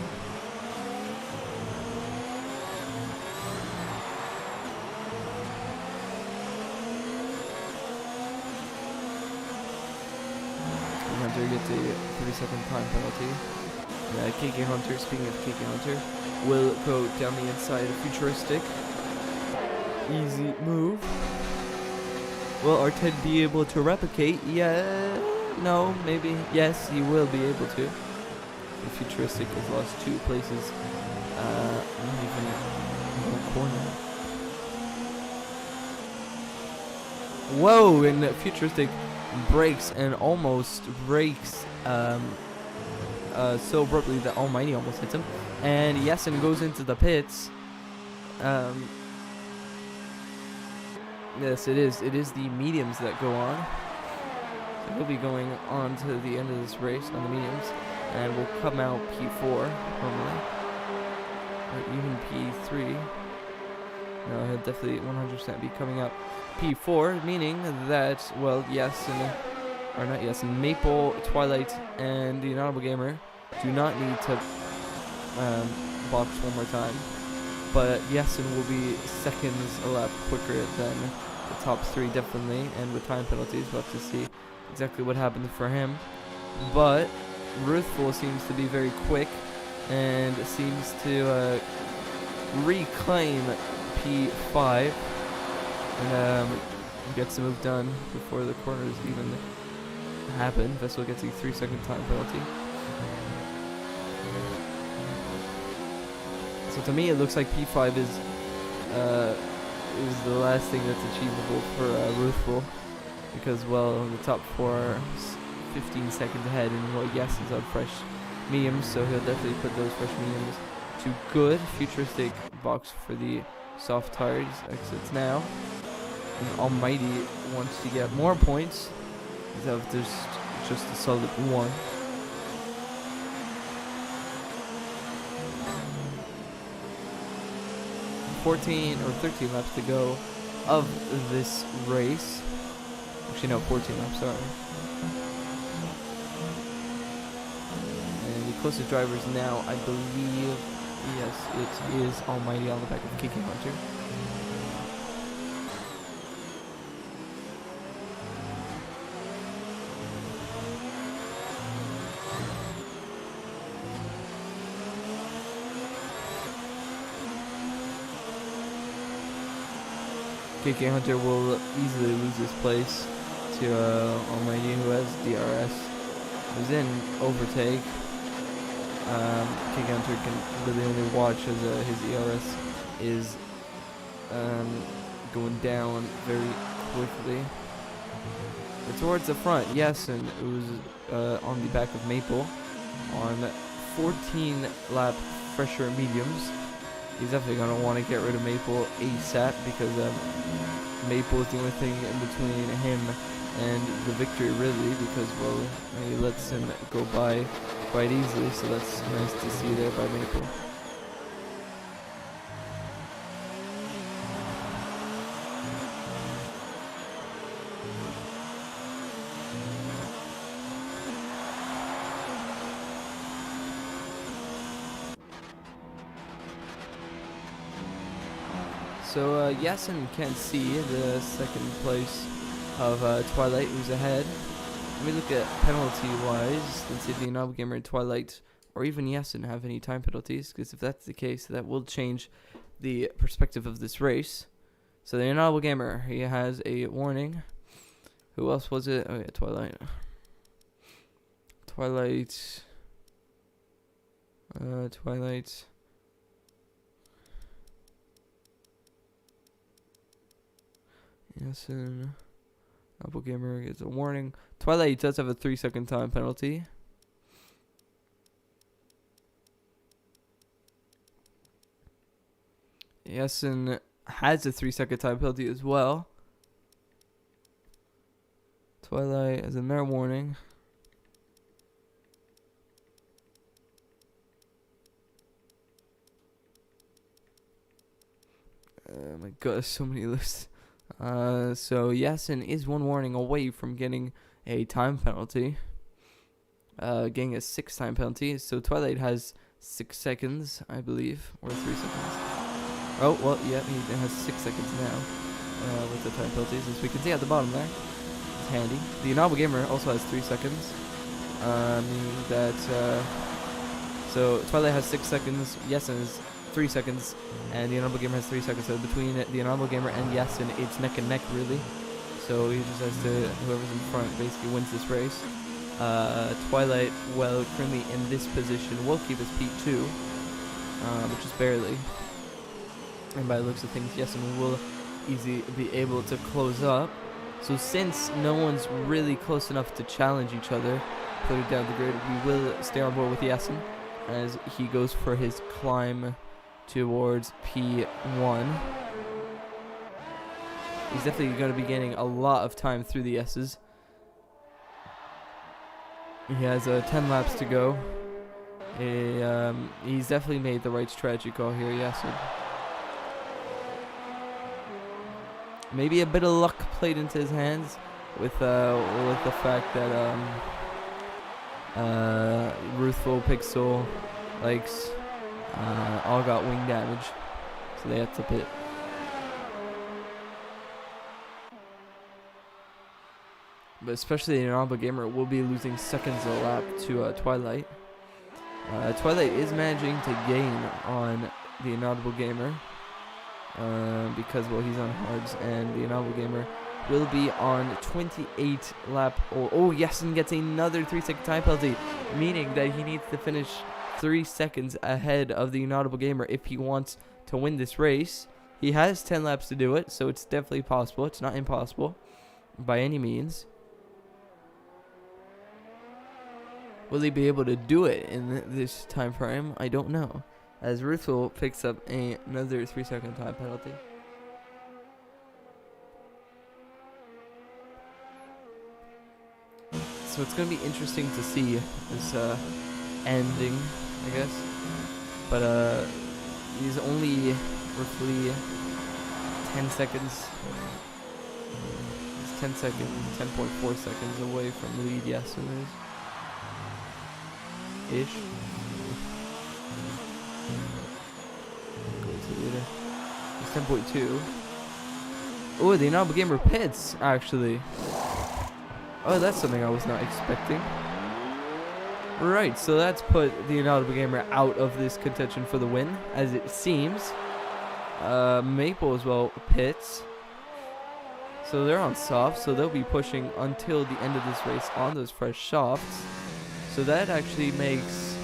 Hunter gets a 30-second time penalty. KK Hunter, speaking of KK Hunter, will go down the inside of Futuristic. Easy move. Will R10 be able to replicate? Yeah. No, maybe. Yes, he will be able to. The Futuristic has lost 2 places. Even in the corner. Whoa! And Futuristic breaks and almost breaks so abruptly that Almighty almost hits him. And Yasin goes into the pits. Yes, it is the mediums that go on. So he'll be going on to the end of this race on the mediums, and will come out P4 normally, or even P3. No, he'll definitely 100% be coming out P4, meaning that, well, Maple, Twilight, and the Inaudible Gamer do not need to box one more time, but Yasin will be seconds a lap quicker than the top 3 definitely, and with time penalties we'll have to see exactly what happened for him. But Ruthful seems to be very quick and seems to reclaim P5 and gets the move done before the corners even happen. Vessel gets a 3-second time penalty. So to me, it looks like P5 is the last thing that's achievable for Ruthful, because well, the top 4 are 15 seconds ahead, and well, yes, is on fresh mediums, so he'll definitely put those fresh mediums to good. Futuristic box for the soft tires exits now. And Almighty wants to get more points instead of just a solid 1. .13 or 13 laps to go of this race. Actually, no, 14 laps, sorry. And the closest drivers now, I believe, yes, it is Almighty on the back of Kiki Hunter. KK Hunter will easily lose his place to Almighty, who has DRS. Who's in overtake. KK Hunter can really only watch as his ERS is going down very quickly. But towards the front, Yasin, who's on the back of Maple on 14 lap fresher mediums. He's definitely going to want to get rid of Maple ASAP, because Maple is the only thing in between him and the victory, really, because, well, he lets him go by quite easily, so that's nice to see there by Maple. So Yasin can't see the second place of Twilight, who's ahead. Let me look at penalty-wise. Let's see if the Inaudible Gamer and Twilight, or even Yasin, have any time penalties, because if that's the case, that will change the perspective of this race. So the Inaudible Gamer, he has a warning. Who else was it? Oh yeah, Twilight. Twilight. Yes, and Apple Gamer gets a warning. Twilight does have a 3-second time penalty. Yasin has a 3-second time penalty as well. Twilight has a mere warning. Oh my god, so many lists. So Yasin is 1 warning away from getting a time penalty. Getting a 6 time penalty. So Twilight has 6 seconds, I believe, or 3 seconds. Oh, well, yeah, he has 6 seconds now with the time penalties, as we can see at the bottom there. It's handy. The Inaudible Gamer also has 3 seconds. Meaning that, so Twilight has 6 seconds, Yasin is 3 seconds, and the Inaudible Gamer has 3 seconds. So between the Inaudible Gamer and Yasin, it's neck and neck, really. So he just has to, whoever's in front basically wins this race. Twilight, well, currently in this position, will keep his P2, but just barely. And by the looks of things, Yasin will easily be able to close up. So since no one's really close enough to challenge each other further down the grid, we will stay on board with Yasin as he goes for his climb towards P1. He's definitely going to be gaining a lot of time through the S's. He has 10 laps to go. He's definitely made the right strategy call here, Yasin. Maybe a bit of luck played into his hands with the fact that Ruthful, Pixel, Likes all got wing damage, so they had to pit. But especially the Inaudible Gamer will be losing seconds a lap to Twilight. Twilight is managing to gain on the Inaudible Gamer because, well, he's on hards, and the Inaudible Gamer will be on 28 lap. Oh, Yasin gets another 3-second time penalty, meaning that he needs to finish 3 seconds ahead of the Inaudible Gamer if he wants to win this race. He has 10 laps to do it, so it's definitely possible. It's not impossible by any means. Will he be able to do it in this time frame? I don't know. As Ruthel picks up another 3-second time penalty. So it's going to be interesting to see this ending, I guess. But he's only roughly 10 seconds. He's 10.4 seconds away from the lead. Yes, it is. Ish. Go to the leader. He's 10.2. Oh, the Inaudible Gamer pits, actually. Oh, that's something I was not expecting. Right, so that's put the Inaudible Gamer out of this contention for the win, as it seems. Maple as well pits. So they're on soft, so they'll be pushing until the end of this race on those fresh softs. So that actually makes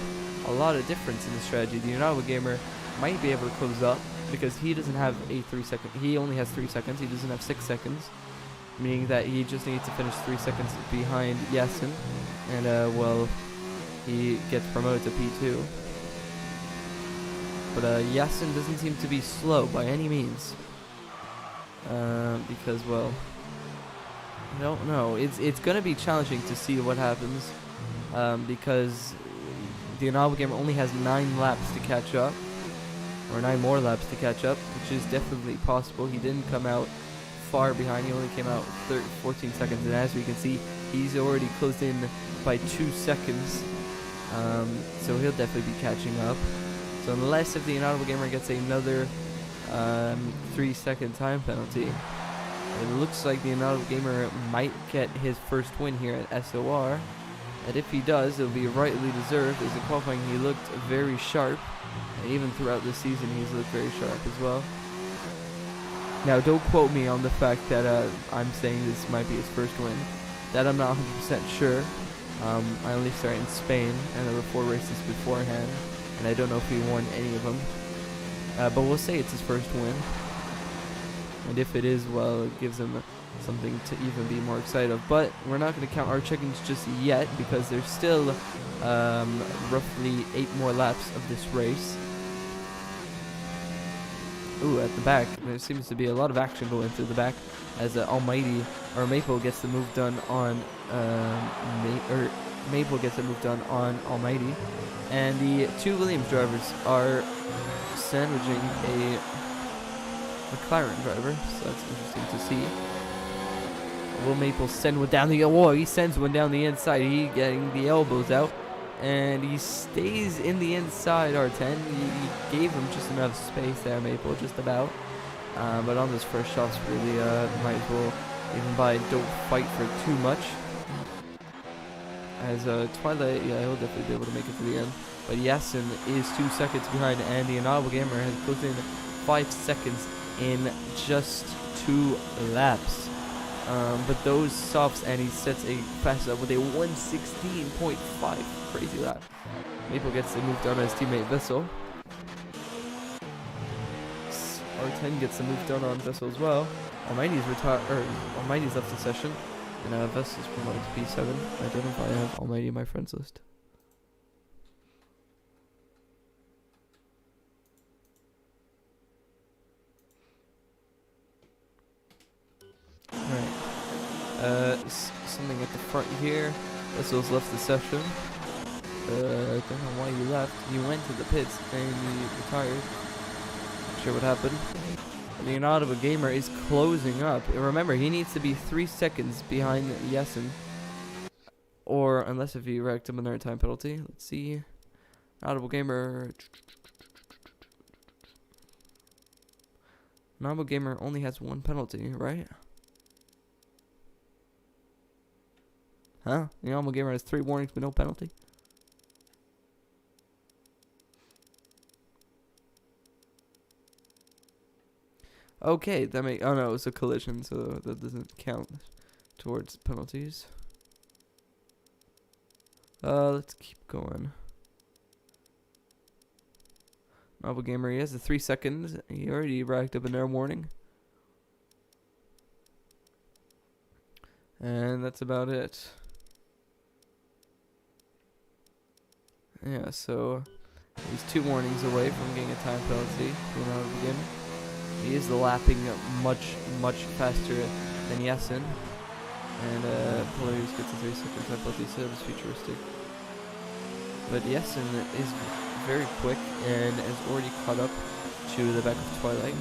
a lot of difference in the strategy. The Inaudible Gamer might be able to close up because he doesn't have a 3 second. He only has 3 seconds. He doesn't have 6 seconds, meaning that he just needs to finish 3 seconds behind Yasin, and well, he gets promoted to P2. But Yasin doesn't seem to be slow by any means, because, well, I don't know. It's gonna be challenging to see what happens, because the Inaudible Gamer only has 9 laps to catch up, or 9 more laps to catch up, which is definitely possible. He didn't come out far behind. He only came out 14 seconds, and as we can see, he's already closed in by 2 seconds. So he'll definitely be catching up. So unless if the Inaudible Gamer gets another 3-second time penalty, it looks like the Inaudible Gamer might get his first win here at SOR. And if he does, it'll be rightly deserved, as in qualifying he looked very sharp, and even throughout the season he's looked very sharp as well. Now, don't quote me on the fact that I'm saying this might be his first win. That I'm not 100% sure. I only started in Spain, and there were 4 races beforehand, and I don't know if he won any of them. But we'll say it's his first win. And if it is, well, it gives him something to even be more excited of. But we're not going to count our chickens just yet, because there's still roughly 8 more laps of this race. Ooh, at the back, there seems to be a lot of action going through the back, as Almighty, or Maple gets the move done on, Maple gets the move done on Almighty, and the 2 Williams drivers are sandwiching a McLaren driver, so that's interesting to see. Will Maple send one down the, oh, he sends one down the inside, he getting the elbows out, and he stays in the inside R10. He gave him just enough space there, Maple, just about. But on those first shots, really might as well even by don't fight for too much. As Twilight, yeah, he'll definitely be able to make it to the end. But Yasin is 2 seconds behind, and the Inaudible Gamer has closed in 5 seconds in just 2 laps. But those softs, and he sets a fast up with a 1:16.5. Crazy lap. Maple gets the move done on his teammate Vessel. R10 gets the move done on Vessel as well. Almighty's Almighty's left the session, and Vessel's promoted to P7. I don't know if I have Almighty in my friends list. Alright. Something at the front here. Vessel's left the session. I don't know why he left. He went to the pits and he retired. Not sure what happened. The Inaudible Gamer is closing up. Remember, he needs to be 3 seconds behind Yasin. Or, unless if he racked him another time penalty. Let's see. Inaudible Gamer. Inaudible Gamer only has 1 penalty, right? Huh? The Inaudible Gamer has 3 warnings but no penalty? Okay, that make, oh no, it's a collision, so that doesn't count towards penalties. Let's keep going. Honorable Gamer, he has the 3 seconds. He already racked up an air warning. And that's about it. Yeah, so he's 2 warnings away from getting a time penalty. The Honorable Gamer. He is lapping much faster than Yasin. And Polaris gets a 3-second time penalty, so that's futuristic. But Yasin is very quick and has already caught up to the back of Twilight.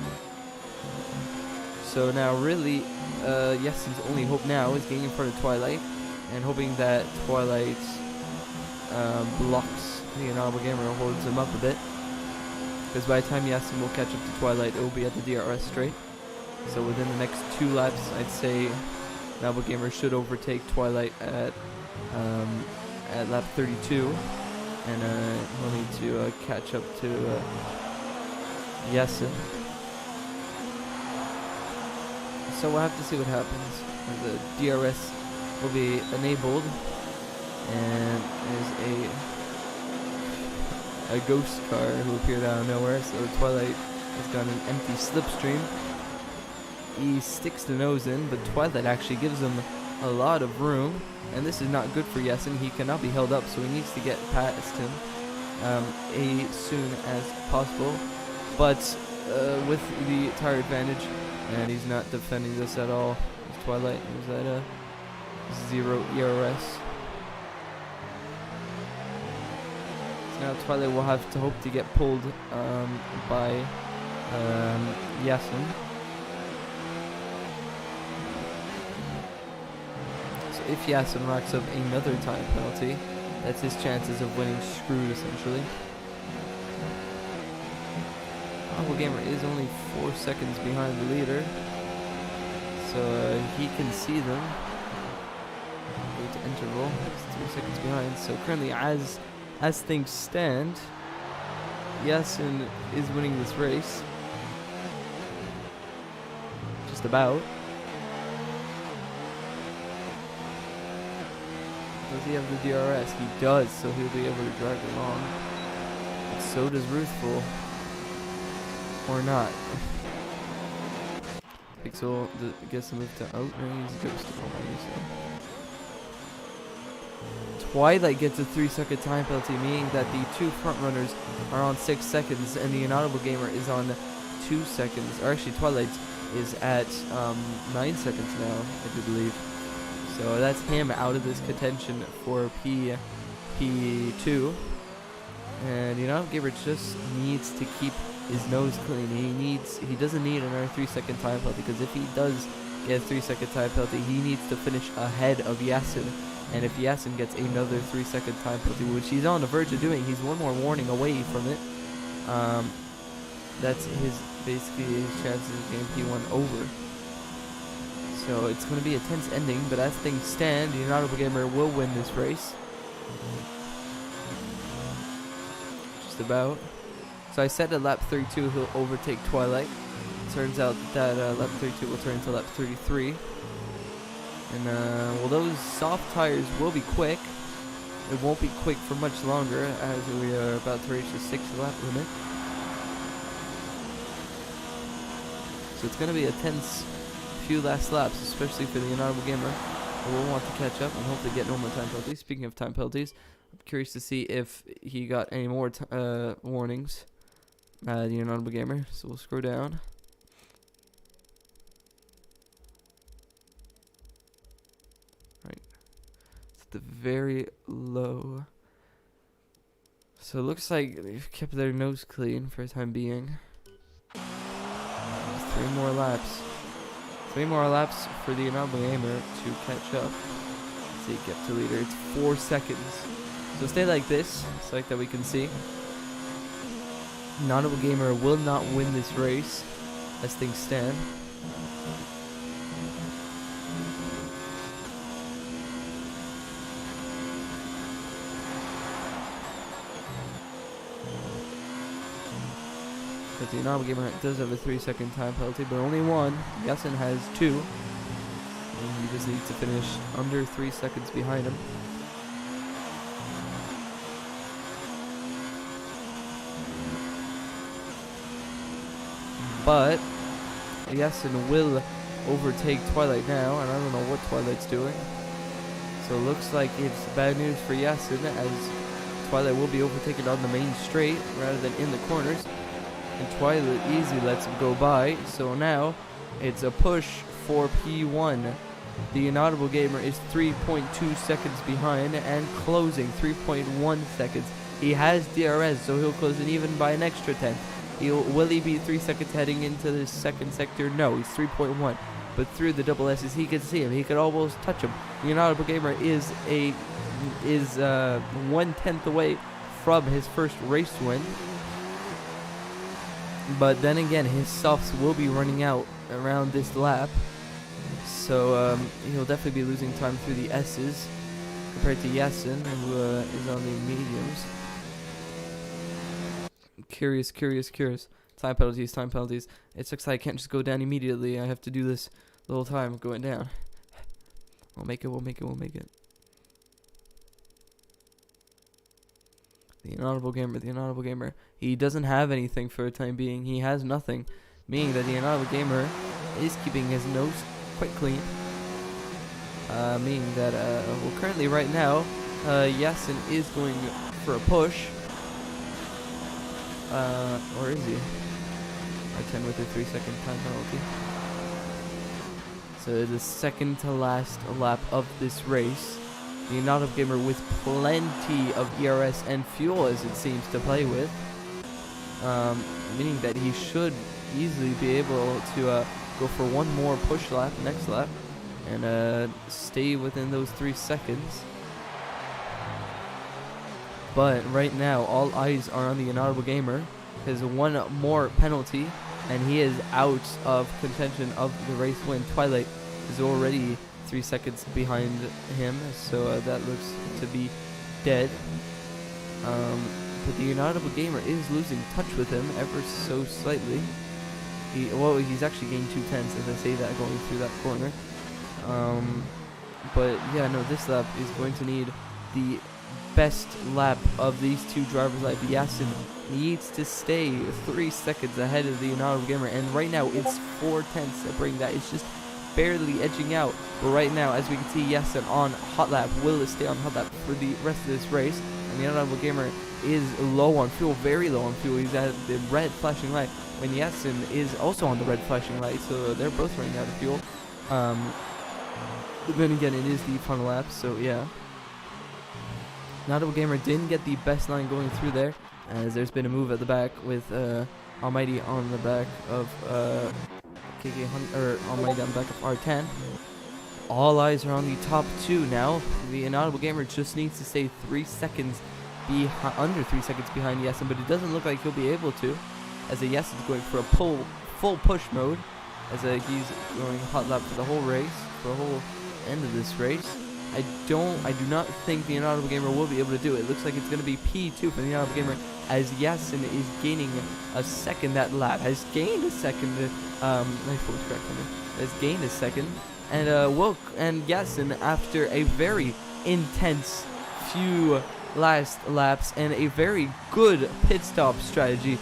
So now really, Yasin's only hope now is getting in front of Twilight and hoping that Twilight blocks the Honorable Gamer and holds him up a bit. Because by the time Yasin will catch up to Twilight, it will be at the DRS straight. So within the next 2 laps, I'd say Honorable Gamer should overtake Twilight at lap 32. And we'll need to catch up to Yasin. So we'll have to see what happens. The DRS will be enabled, and there's a ghost car who appeared out of nowhere. So Twilight has got an empty slipstream. He sticks the nose in, but Twilight actually gives him a lot of room. And this is not good for Yasin. He cannot be held up, so he needs to get past him as soon as possible. But with the tire advantage, and he's not defending this at all. Twilight is at a 0 ERS. So now Twilight will have to hope to get pulled by Yasin. If Yasin racks up another time penalty, that's his chances of winning screwed, essentially. Honorable Gamer is only 4 seconds behind the leader, so he can see them. Go to interval, he's 3 seconds behind. So currently, as things stand, Yasin is winning this race. Just about. Does he have the DRS? He does, so he'll be able to drag along. But so does Ruthful. Or not. Pixel gets to move to out. No, he's Ghost already, so. Twilight gets a 3-second time penalty, meaning that the 2 front runners are on 6 seconds, and the Inaudible Gamer is on 2 seconds. Or actually, Twilight is at 9 seconds now, I do believe. So that's him out of this contention for P2. And Gamer just needs to keep his nose clean. He doesn't need another 3-second time penalty, because if he does get a 3-second time penalty, he needs to finish ahead of Yasin. And if Yasin gets another 3-second time penalty, which he's on the verge of doing, he's 1 more warning away from it. That's basically his chances of getting P1 over. So it's going to be a tense ending, but as things stand, the Inaudible Gamer will win this race. Just about. So I said at lap 32 he'll overtake Twilight. Turns out that lap 32 will turn into lap 33. And well, those soft tires will be quick. It won't be quick for much longer, as we are about to reach the 6th lap limit. So it's going to be a tense few last laps, especially for the Inaudible Gamer, who will want to catch up and hopefully get no more time penalties. Speaking of time penalties, I'm curious to see if he got any more warnings, the Inaudible Gamer. So we'll scroll down. Right, it's at the very low. So it looks like they've kept their nose clean for the time being. 3 more laps. 3 more laps for the Inaudible Gamer to catch up. Let's see, get to leader. It's 4 seconds. So stay like this, so like that we can see. Inaudible Gamer will not win this race as things stand. But the Inaudible Gamer does have a 3-second time penalty, but only 1. Yasin has 2. And he just needs to finish under 3 seconds behind him. but Yasin will overtake Twilight now, and I don't know what Twilight's doing. So it looks like it's bad news for Yasin, as Twilight will be overtaken on the main straight rather than in the corners. And Twilight easily lets him go by. So now it's a push for P1. The Inaudible Gamer is 3.2 seconds behind and closing 3.1 seconds. He has DRS, so he'll close it even by an extra 10. Will he be 3 seconds heading into the second sector? No, he's 3.1. But through the double S's, he could see him. He could almost touch him. The Inaudible Gamer is 1/10 away from his first race win. But then again, his softs will be running out around this lap. So he'll definitely be losing time through the S's compared to Yasin, who is on the mediums. Curious. Time penalties. It sucks I can't just go down immediately. I have to do this the whole time going down. We'll make it. The Inaudible Gamer. He doesn't have anything for the time being. He has nothing, meaning that the Inaudible Gamer is keeping his nose quite clean. Meaning that, well, currently right now, Yasin is going for a push. Or is he? R10 with a 3-second time penalty. So the second to last lap of this race. The Inaudible Gamer with plenty of ERS and fuel, as it seems, to play with. Meaning that he should easily be able to go for one more push lap, next lap, and stay within those 3 seconds. But right now, all eyes are on the Inaudible Gamer. His one more penalty, and he is out of contention of the race win. Twilight is already 3 seconds behind him, so that looks to be dead. But the Inaudible Gamer is losing touch with him ever so slightly. He's actually gained 2 tenths, as I say that, going through that corner. But yeah, no, this lap is going to need the best lap of these two drivers' life. Yasin needs to stay 3 seconds ahead of the Inaudible Gamer, and right now it's 4 tenths to bring that. It's just barely edging out. But right now, as we can see, Yasin on hot lap will stay on hot lap for the rest of this race, and the Inaudible Gamer is low on fuel, very low on fuel. He's at the red flashing light when Yasin is also on the red flashing light, so they're both running out of fuel. But then again, it is the final lap, so yeah. Inaudible Gamer didn't get the best line going through there, as there's been a move at the back with Almighty on the back of KK Hunter, or Almighty on the back of R10. All eyes are on the top 2 now. The Inaudible Gamer just needs to stay 3 seconds under 3 seconds behind Yasin, but it doesn't look like he'll be able to, as Yasin's going for a full push mode, as he's going hot lap for the whole race, for the whole end of this race. I do not think the Inaudible Gamer will be able to do it. It looks like it's going to be P2 for the Inaudible Gamer, as Yasin is gaining a second that lap. Has gained a second. Has gained a second, and and Yasin, after a very intense few last laps and a very good pit stop strategy,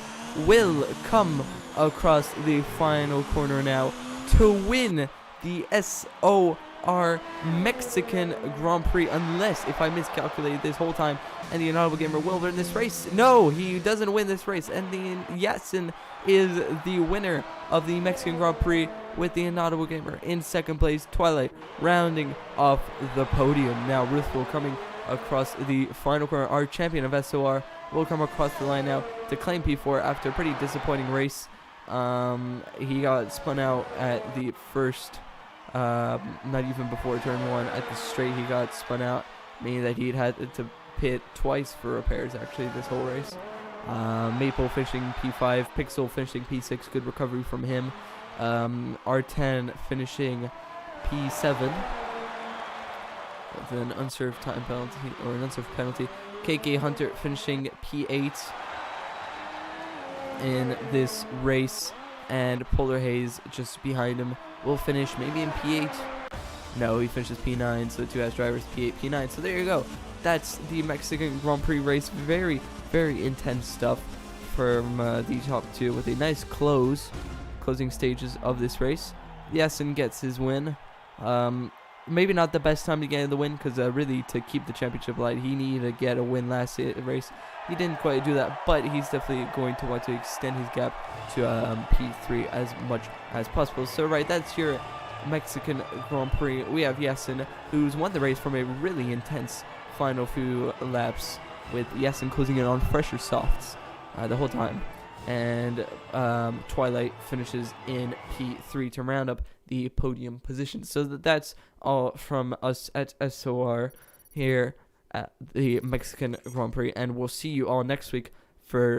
will come across the final corner now to win the SOR Mexican Grand Prix, unless if I miscalculated this whole time, and the Inaudible Gamer will win this race. No, he doesn't win this race, and the Yasin is the winner of the Mexican Grand Prix, with the Inaudible Gamer in second place. Twilight rounding off the podium. Now Ruthful coming across the final corner. Our champion of SOR will come across the line now to claim P4 after a pretty disappointing race. He got spun out at the first, not even before turn 1 at the straight. He got spun out, meaning that he'd had to pit twice for repairs actually this whole race. Maple finishing P5, Pixel finishing P6, good recovery from him. R10 finishing P7 with an unserved time penalty, or an unserved penalty. KK Hunter finishing P8 in this race, and Polar Haze just behind him will finish maybe in P8. No, he finishes P9, so 2 S drivers P8, P9. So there you go. That's the Mexican Grand Prix race. Very, very intense stuff from the top 2, with a nice close closing stages of this race. Yasin gets his win. Maybe not the best time to get the win, because really to keep the championship alive, he needed to get a win last race. He didn't quite do that, but he's definitely going to want to extend his gap to P3 as much as possible. So right, that's your Mexican Grand Prix. We have Yasin, who's won the race from a really intense final few laps, with Yasin closing in on fresher softs the whole time. And Twilight finishes in P3 to round up the podium position. So that's all from us at SOR here at the Mexican Grand Prix, and we'll see you all next week for